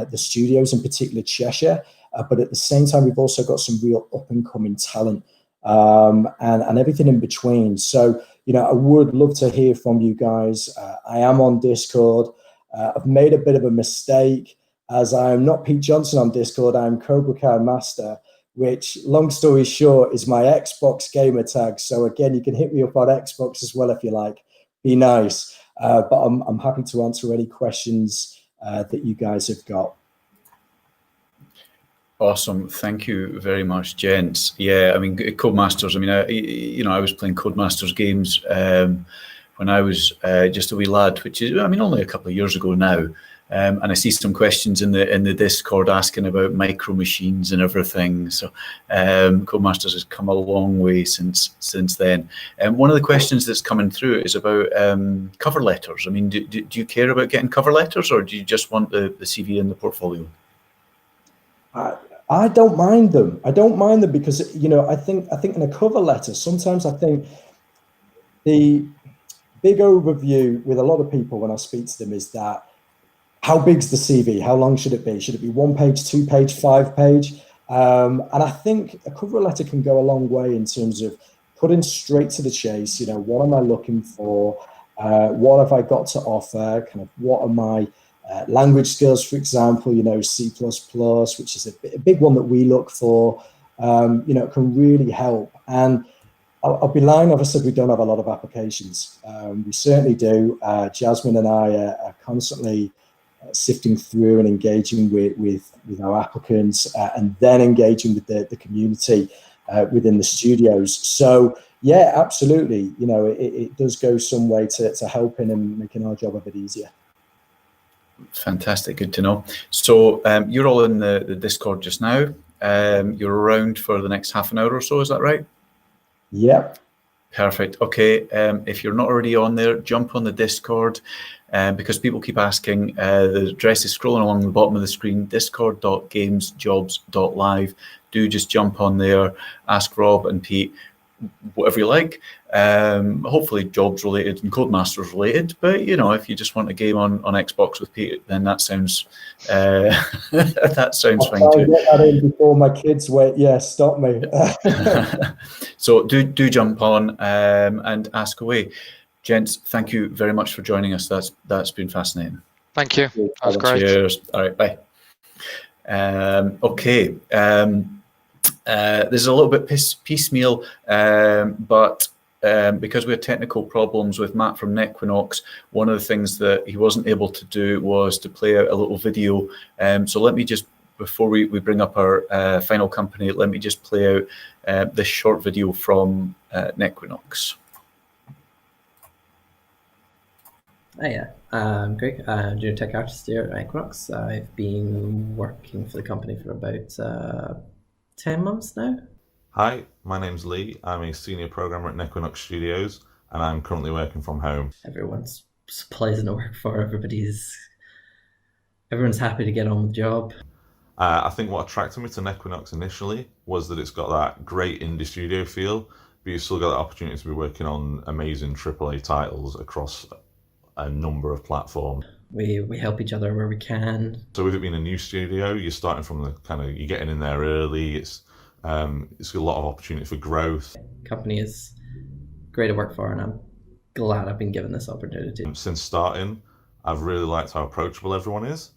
the studios, in particular Cheshire, but at the same time, we've also got some real up-and-coming talent and everything in between. So, I would love to hear from you guys. I am on Discord. I've made a bit of a mistake, as I am not Pete Johnson on Discord. I'm Cobra Kai Master, which, long story short, is my Xbox gamer tag. So again, you can hit me up on Xbox as well if you like. Be nice. But I'm happy to answer any questions that you guys have got. Awesome, thank you very much, gents. Yeah, I mean, Codemasters. I mean, I was playing Codemasters games when I was just a wee lad, which is, only a couple of years ago now. And I see some questions in the Discord asking about micro machines and everything. So Codemasters has come a long way since then. And one of the questions that's coming through is about cover letters. I mean, do you care about getting cover letters, or do you just want the CV in the portfolio? I don't mind them. I don't mind them because I think in a cover letter, sometimes I think the big overview with a lot of people when I speak to them is that, how big's the CV? How long should it be? Should it be 1 page, 2 page, 5 page? And I think a cover letter can go a long way in terms of putting straight to the chase. What am I looking for? What have I got to offer? Kind of what are my language skills, for example, C++, which is a big one that we look for, it can really help. And I'll be lying if I said we don't have a lot of applications. We certainly do. Jasmine and I are constantly sifting through and engaging with our applicants and then engaging with the community. within the studios. So yeah, absolutely. You know, it does go some way to helping and making our job a bit easier. Fantastic, good to know. So you're all in the Discord just now. You're around for the next half an hour or so, is that right? Yep. Perfect. Okay, if you're not already on there, jump on the Discord, because people keep asking. The address is scrolling along the bottom of the screen, discord.gamesjobs.live. Do just jump on there, ask Rob and Pete whatever you like. Hopefully jobs related and Codemasters related, but you know, if you just want a game on Xbox with Pete, then that sounds that sounds fine too. I'll get that in before my kids wait. Yeah, stop me. So do jump on and ask away. Gents, thank you very much for joining us. That's been fascinating. Thank you. That was great. Cheers. All right, bye. Okay. This is a little bit piecemeal, but because we had technical problems with Matt from Nequinox, one of the things that he wasn't able to do was to play out a little video. So let me just, before we bring up our final company, let me just play out this short video from Nequinox. Hi, yeah. I'm Greg. I'm junior tech artist here at Equinox. I've been working for the company for about 10 months now. Hi, my name's Lee. I'm a senior programmer at Nequinox Studios, and I'm currently working from home. Everyone's pleasant to work for. Everyone's happy to get on with the job. I think what attracted me to Nequinox initially was that it's got that great indie studio feel, but you've still got the opportunity to be working on amazing AAA titles across a number of platforms. We help each other where we can. So with it being a new studio, you're starting from the you're getting in there early. It's got a lot of opportunity for growth. Company is great to work for, and I'm glad I've been given this opportunity. Since starting, I've really liked how approachable everyone is.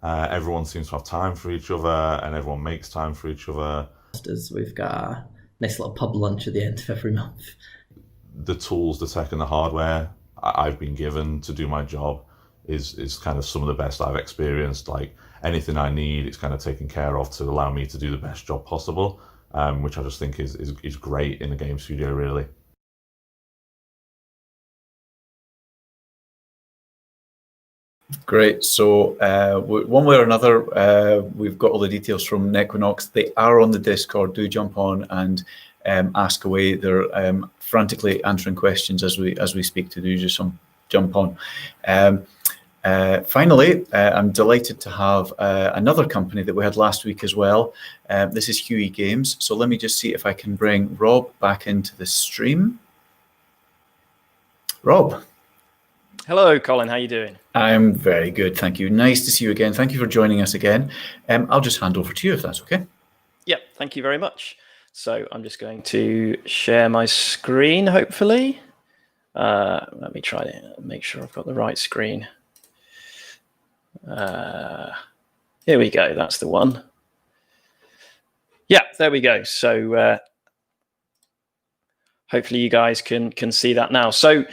Everyone seems to have time for each other, and everyone makes time for each other. We've got a nice little pub lunch at the end of every month. The tools, the tech and the hardware I've been given to do my job is kind of some of the best I've experienced. Like anything I need, it's kind of taken care of to allow me to do the best job possible, which I just think is great in a game studio, really. Great. So one way or another, we've got all the details from Nequinox. They are on the Discord. Do jump on and ask away. They're frantically answering questions as we speak. To do just some jump on. Finally, I'm delighted to have another company that we had last week as well. This is Huey Games. So let me just see if I can bring Rob back into the stream. Rob. Hello, Colin. How are you doing? I'm very good, thank you. Nice to see you again. Thank you for joining us again. I'll just hand over to you if that's okay. Yep, thank you very much. So I'm just going to share my screen, hopefully. Let me try to make sure I've got the right screen. Here we go. That's the one. Yeah, there we go. So hopefully you guys can see that now. So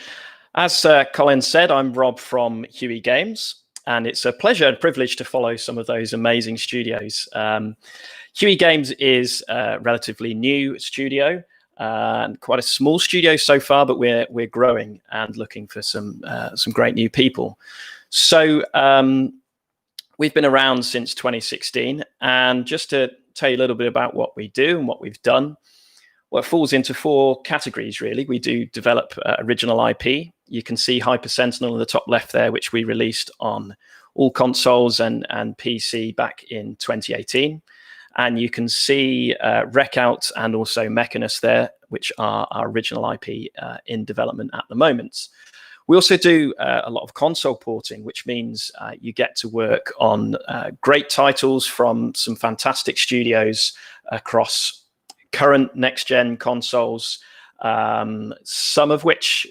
as Colin said, I'm Rob from Huey Games, and it's a pleasure and privilege to follow some of those amazing studios. Huey Games is a relatively new studio, and quite a small studio so far, but we're growing and looking for some great new people. So we've been around since 2016, and just to tell you a little bit about what we do and what we've done, well, it falls into 4 categories, really. We do develop original IP. You can see Hyper Sentinel in the top left there, which we released on all consoles and PC back in 2018. And you can see Wreckout and also Mechanus there, which are our original IP in development at the moment. We also do a lot of console porting, which means you get to work on great titles from some fantastic studios across current next-gen consoles, some of which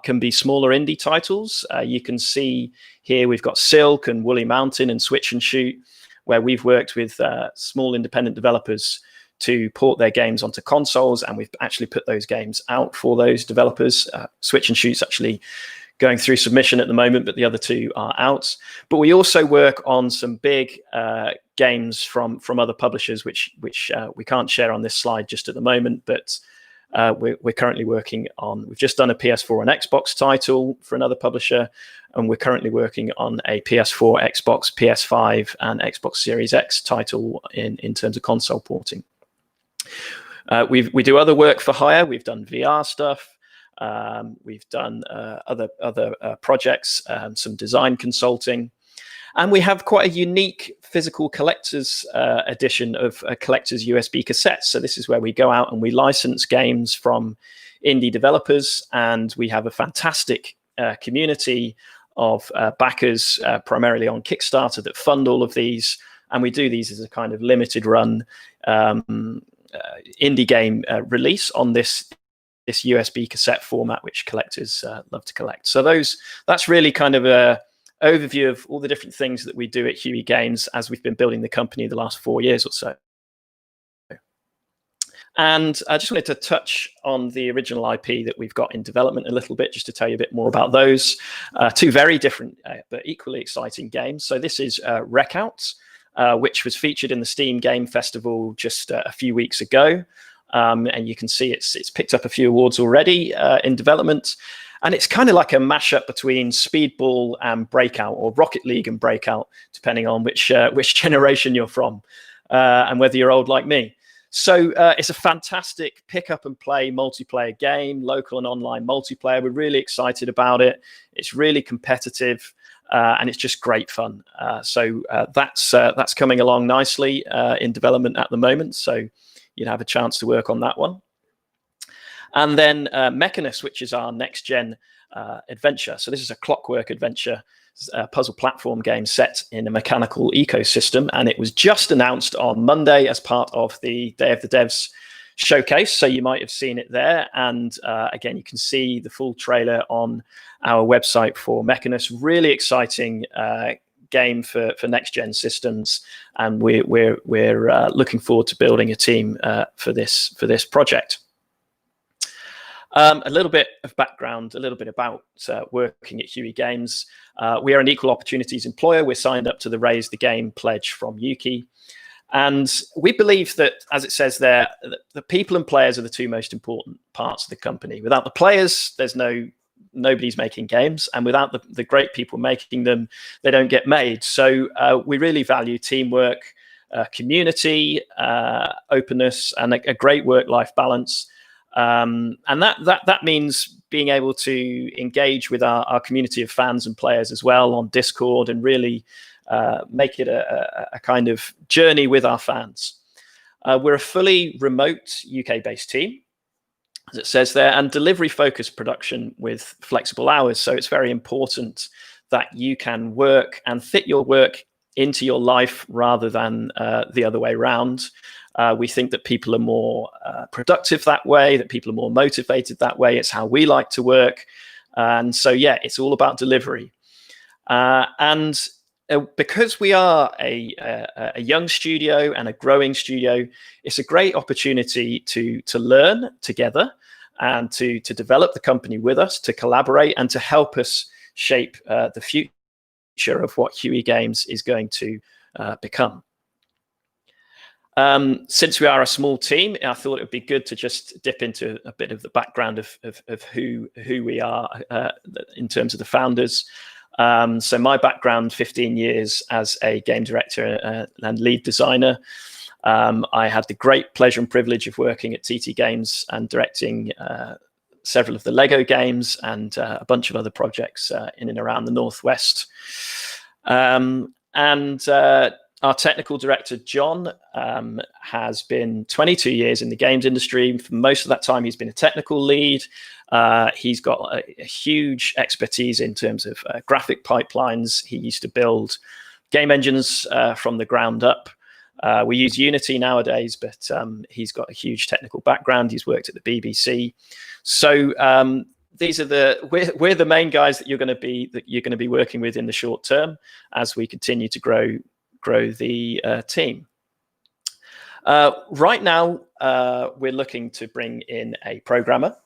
can be smaller indie titles. You can see here we've got Silk and Woolly Mountain and Switch and Shoot, where we've worked with small independent developers to port their games onto consoles, and we've actually put those games out for those developers. Switch and Shoot's actually going through submission at the moment, but the other 2 are out. But we also work on some big games from other publishers, which we can't share on this slide just at the moment, but we're currently working on. We've just done a PS4 and Xbox title for another publisher, and we're currently working on a PS4, Xbox, PS5, and Xbox Series X title in terms of console porting. We do other work for hire. We've done VR stuff. We've done other projects, some design consulting. And we have quite a unique physical collector's edition of collector's USB cassettes. So this is where we go out and we license games from indie developers, and we have a fantastic community of backers, primarily on Kickstarter, that fund all of these. And we do these as a kind of limited run indie game release on this USB cassette format, which collectors love to collect. So that's really kind of a overview of all the different things that we do at Huey Games as we've been building the company the last 4 years or so. And I just wanted to touch on the original IP that we've got in development a little bit, just to tell you a bit more about those. 2 very different but equally exciting games. So this is Wreckout, which was featured in the Steam Game Festival just a few weeks ago. And you can see it's picked up a few awards already in development. And it's kind of like a mashup between Speedball and Breakout, or Rocket League and Breakout, depending on which generation you're from and whether you're old like me. So it's a fantastic pick up and play multiplayer game, local and online multiplayer. We're really excited about it. It's really competitive and it's just great fun. So that's coming along nicely in development at the moment. So you'd have a chance to work on that one. And then Mechanus, which is our next gen adventure. So this is a clockwork adventure, puzzle platform game set in a mechanical ecosystem. And it was just announced on Monday as part of the Day of the Devs showcase. So you might have seen it there. And again, you can see the full trailer on our website for Mechanus. Really exciting game for next gen systems. And we're looking forward to building a team for this project. A little bit of background, a little bit about working at Huey Games. We are an equal opportunities employer. We're signed up to the Raise the Game pledge from Yuki. And we believe that, as it says there, the people and players are the 2 most important parts of the company. Without the players, there's nobody's making games. And without the great people making them, they don't get made. So we really value teamwork, community, openness, and a great work-life balance. And that means being able to engage with our community of fans and players as well on Discord, and really make it a kind of journey with our fans. We're a fully remote UK-based team, as it says there, and delivery-focused production with flexible hours. So it's very important that you can work and fit your work into your life rather than the other way around. We think that people are more productive that way, that people are more motivated that way. It's how we like to work. And so, yeah, it's all about delivery. And because we are a young studio and a growing studio, it's a great opportunity to learn together and to develop the company with us, to collaborate and to help us shape the future of what Huey Games is going to become. Since we are a small team, I thought it would be good to just dip into a bit of the background of who we are in terms of the founders. So my background, 15 years as a game director and lead designer. I had the great pleasure and privilege of working at TT Games and directing several of the Lego games and a bunch of other projects in and around the Northwest. Our technical director, John, has been 22 years in the games industry. For most of that time, he's been a technical lead. He's got a huge expertise in terms of graphic pipelines. He used to build game engines from the ground up. We use Unity nowadays, but he's got a huge technical background. He's worked at the BBC. So these are we're the main guys that you're going to be working with in the short term as we continue to grow the team. Right now, we're looking to bring in a programmer.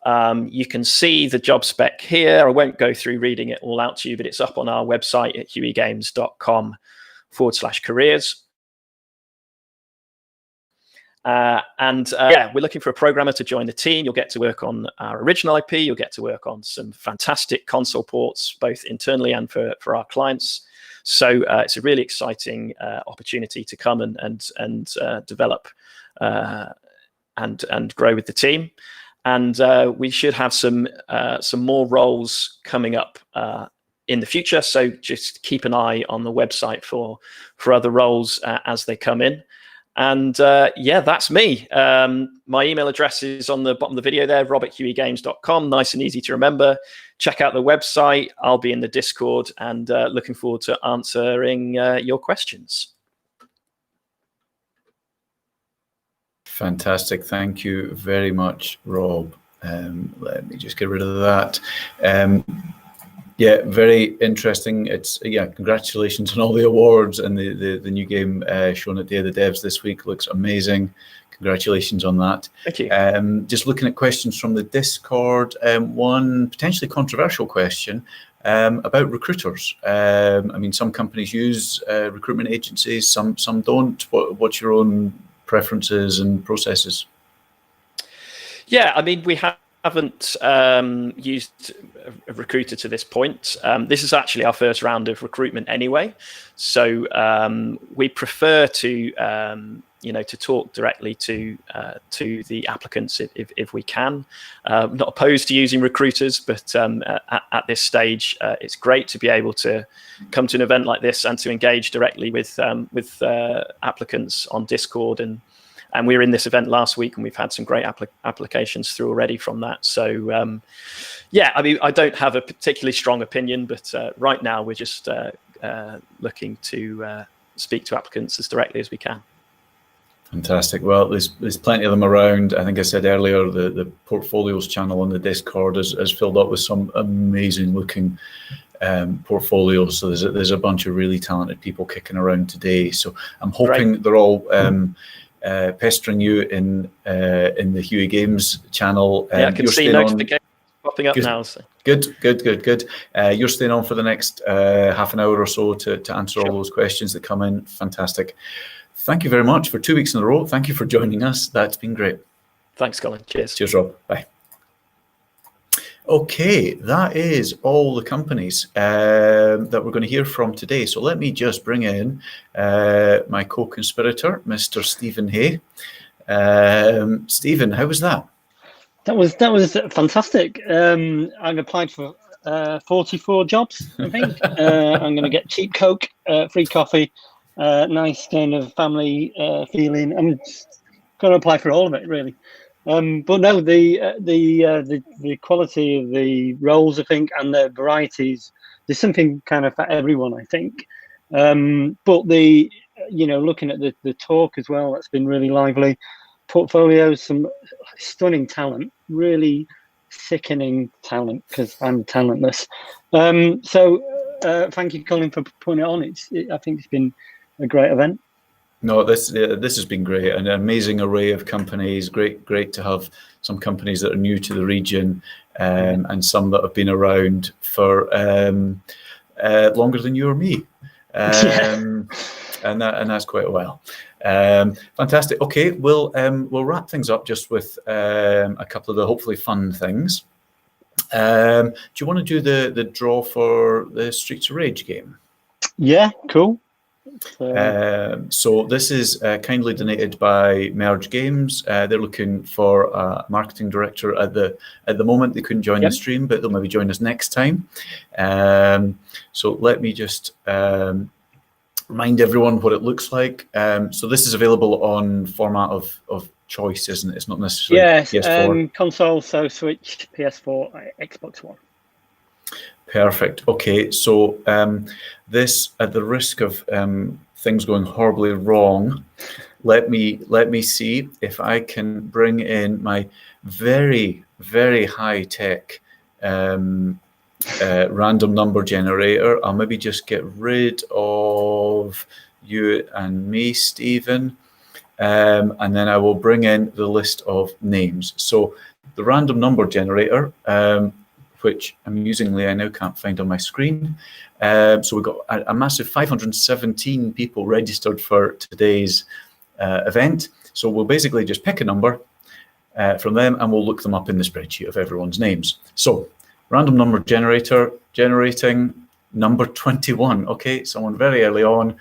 You can see the job spec here. I won't go through reading it all out to you, but it's up on our website at hueygames.com/careers. Yeah, we're looking for a programmer to join the team. You'll get to work on our original IP. You'll get to work on some fantastic console ports, both internally and for our clients. So it's a really exciting opportunity to come and develop and grow with the team. And we should have some more roles coming up in the future. So just keep an eye on the website for other roles as they come in. And yeah, that's me. My email address is on the bottom of the video there, rob@hueygames.com. Nice and easy to remember. Check out the website. I'll be in the Discord and looking forward to answering your questions. Fantastic. Thank you very much, Rob. Let me just get rid of that. Yeah, very interesting. It's congratulations on all the awards, and the new game shown at Day of the Devs this week looks amazing. Congratulations on that. Thank you. Just looking at questions from the Discord, one potentially controversial question about recruiters. I mean, some companies use recruitment agencies, some don't. What's your own preferences and processes? Yeah, I mean, we haven't used a recruiter to this point. This is actually our first round of recruitment anyway, so we prefer to to talk directly to the applicants if we can. Not opposed to using recruiters, but at this stage, it's great to be able to come to an event like this and to engage directly with applicants on Discord. And we were in this event last week, and we've had some great applications through already from that. So, yeah, I mean, I don't have a particularly strong opinion, but right now we're just looking to speak to applicants as directly as we can. Fantastic. Well, there's plenty of them around. I think I said earlier, the portfolios channel on the Discord has filled up with some amazing looking portfolios. So there's a bunch of really talented people kicking around today. So I'm hoping they're all pestering you in the Huey Games channel. Yeah, I can see notifications popping up now. So. Good. You're staying on for the next half an hour or so to answer all those questions that come in. Fantastic. Thank you very much for 2 weeks in a row. Thank you for joining us. That's been great. Thanks, Colin. Cheers. Cheers, Rob. Bye. Okay, that is all the companies that we're going to hear from today. So let me just bring in my co-conspirator, Mr. Stephen Hay. Stephen, how was that? That was fantastic. I've applied for 44 jobs, I think. I'm going to get cheap Coke, free coffee, nice kind of family feeling. I'm going to apply for all of it, really. But no, the quality of the roles, I think, and the varieties, there's something kind of for everyone, I think. But looking at the talk as well, that's been really lively. Portfolios, some stunning talent, really sickening talent, because I'm talentless. So thank you, Colin, for putting it on. I think it's been a great event. No, this has been great. An amazing array of companies. Great to have some companies that are new to the region, and some that have been around for longer than you or me, and that's quite a while. Fantastic. Okay, we'll wrap things up just with a couple of the hopefully fun things. Do you want to do the draw for the Streets of Rage game? Yeah, cool. So this is kindly donated by Merge Games. They're looking for a marketing director at the moment. They couldn't join the stream, but they'll maybe join us next time. So let me just remind everyone what it looks like. So this is available on format of choice, isn't it? It's not necessarily PS4. Console, so Switch, PS4, Xbox One. Perfect. Okay, so this, at the risk of things going horribly wrong, let me see if I can bring in my very, very high tech random number generator. I'll maybe just get rid of you and me, Stephen, and then I will bring in the list of names. So the random number generator, which amusingly I now can't find on my screen. So we've got a massive 517 people registered for today's event. So we'll basically just pick a number from them, and we'll look them up in the spreadsheet of everyone's names. So random number generator generating number 21. Okay, someone very early on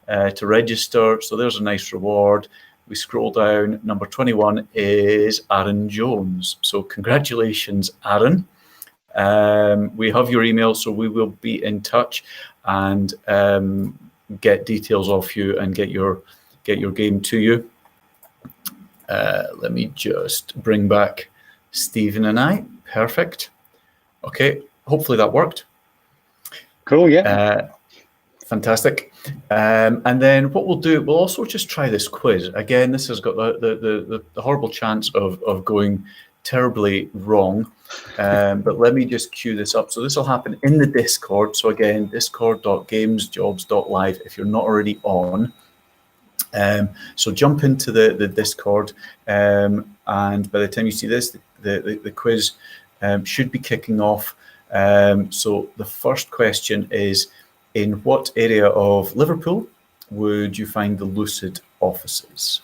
to register. So there's a nice reward. We scroll down. Number 21 is Aaron Jones. So congratulations, Aaron. We have your email, so we will be in touch and get details off you and get your game to you. Let me just bring back Stephen and I. Perfect. Okay, hopefully that worked. Cool, yeah. Fantastic. And then what we'll do, we'll also just try this quiz. Again, this has got the horrible chance of going terribly wrong. But let me just cue this up. So this will happen in the Discord. So again, discord.gamesjobs.live if you're not already on. So jump into the Discord, and by the time you see this, the quiz should be kicking off. So the first question is, in what area of Liverpool would you find the Lucid offices?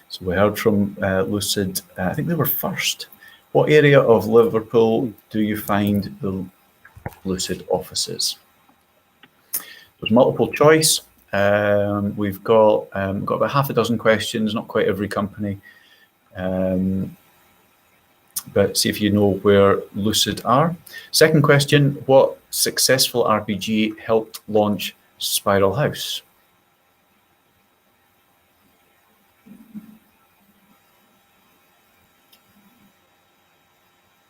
So we heard from Lucid, I think they were first. What area of Liverpool do you find the Lucid offices? There's multiple choice. We've got about half a dozen questions, not quite every company. But see if you know where Lucid are. Second question, what successful RPG helped launch Spiral House?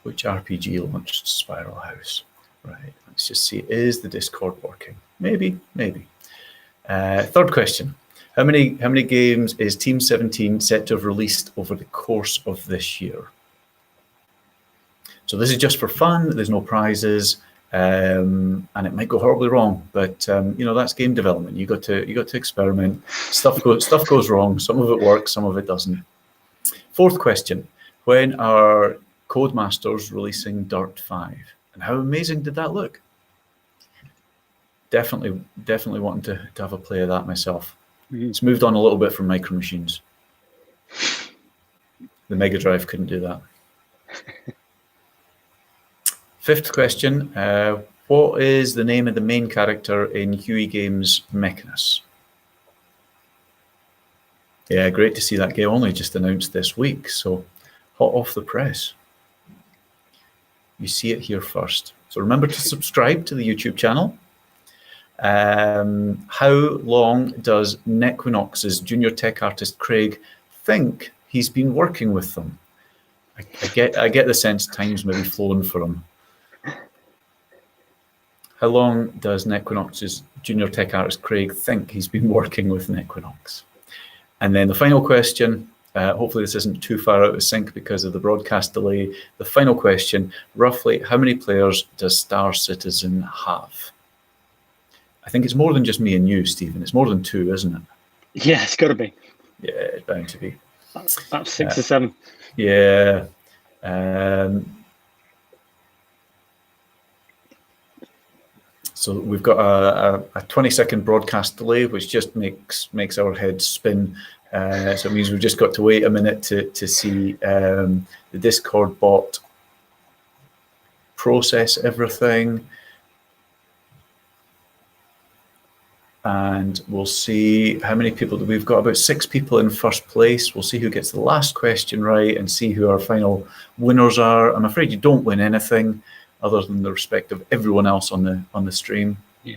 Which RPG launched Spiral House? Right, let's just see, is the Discord working? Maybe. Third question, how many games is Team 17 set to have released over the course of this year? So this is just for fun, there's no prizes, and it might go horribly wrong, but you know, that's game development. You got to experiment. Stuff goes wrong, some of it works, some of it doesn't. Fourth question, when are Codemasters releasing Dirt 5? And how amazing did that look? Definitely wanting to have a play of that myself. It's moved on a little bit from Micro Machines. The Mega Drive couldn't do that. Fifth question, what is the name of the main character in Huey Games' Mechanus? Yeah, great to see that game only just announced this week, so hot off the press. You see it here first. So remember to subscribe to the YouTube channel. How long does Nequinox's junior tech artist Craig think he's been working with them? I get the sense time's maybe flown for him. How long does Nequinox's junior tech artist Craig think he's been working with Nequinox? And then the final question, hopefully this isn't too far out of sync because of the broadcast delay. The final question, roughly how many players does Star Citizen have? I think it's more than just me and you, Stephen. It's more than 2, isn't it? Yeah, it's got to be. Yeah, it's bound to be. About 6 or 7. Yeah. So we've got a 20-second broadcast delay, which just makes our heads spin. So it means we've just got to wait a minute to see the Discord bot process everything. And we'll see how many people we've got. About 6 people in first place. We'll see who gets the last question right and see who our final winners are. I'm afraid you don't win anything other than the respect of everyone else on the stream. Yeah.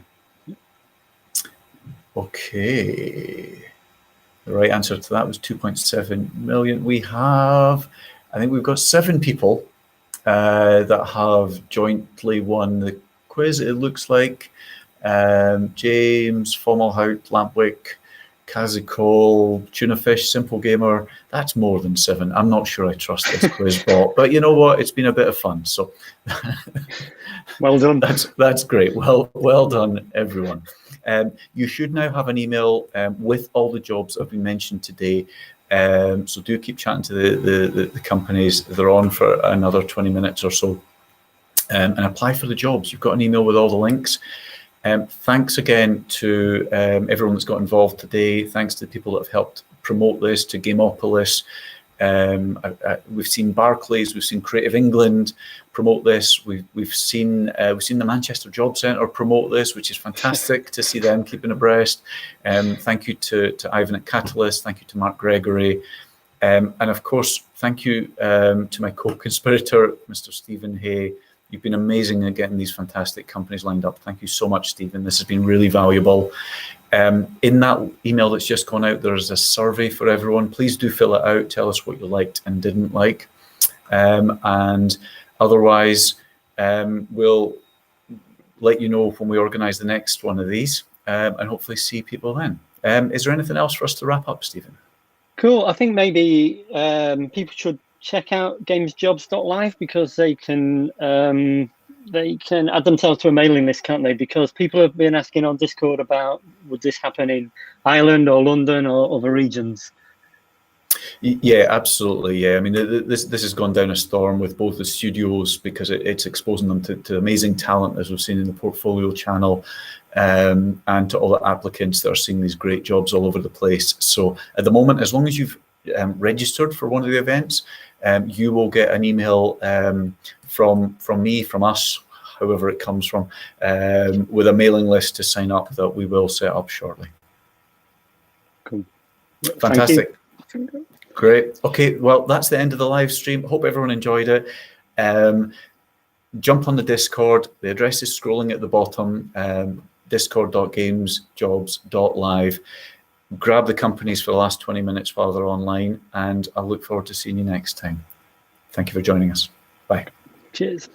Okay. The right answer to that was 2.7 million. I think we've got 7 people that have jointly won the quiz, it looks like. James, Fomelhout, Lampwick, Kazikol, Tunafish, Simple Gamer. That's more than 7. I'm not sure I trust this quiz bot, but you know what? It's been a bit of fun. So well done. That's great. Well done, everyone. You should now have an email with all the jobs that have been mentioned today. So do keep chatting to the companies. They're on for another 20 minutes or so. And apply for the jobs. You've got an email with all the links. Thanks again to everyone that's got involved today. Thanks to the people that have helped promote this, to Gameopolis. We've seen Barclays, we've seen Creative England promote this. We've seen the Manchester Job Centre promote this, which is fantastic to see them keeping abreast. Thank you to Ivan at Catalyst. Thank you to Mark Gregory. And of course, thank you to my co-conspirator, Mr. Stephen Hay. You've been amazing at getting these fantastic companies lined up. Thank you so much, Stephen. This has been really valuable. In that email that's just gone out, there's a survey for everyone. Please do fill it out. Tell us what you liked and didn't like. And otherwise, we'll let you know when we organise the next one of these and hopefully see people then. Is there anything else for us to wrap up, Stephen? Cool. I think maybe people should check out gamesjobs.live because they can add themselves to a mailing list, can't they? Because people have been asking on Discord about would this happen in Ireland or London or other regions. Yeah, absolutely. Yeah, I mean, this has gone down a storm with both the studios because it's exposing them to amazing talent, as we've seen in the portfolio channel, and to all the applicants that are seeing these great jobs all over the place. So at the moment, as long as you've registered for one of the events, you will get an email from me, from us, however it comes from, with a mailing list to sign up that we will set up shortly. Cool. Fantastic. Great. Okay, well, that's the end of the live stream. Hope everyone enjoyed it. Jump on the Discord. The address is scrolling at the bottom, discord.gamesjobs.live. Grab the companies for the last 20 minutes while they're online, and I look forward to seeing you next time. Thank you for joining us. Bye. Cheers.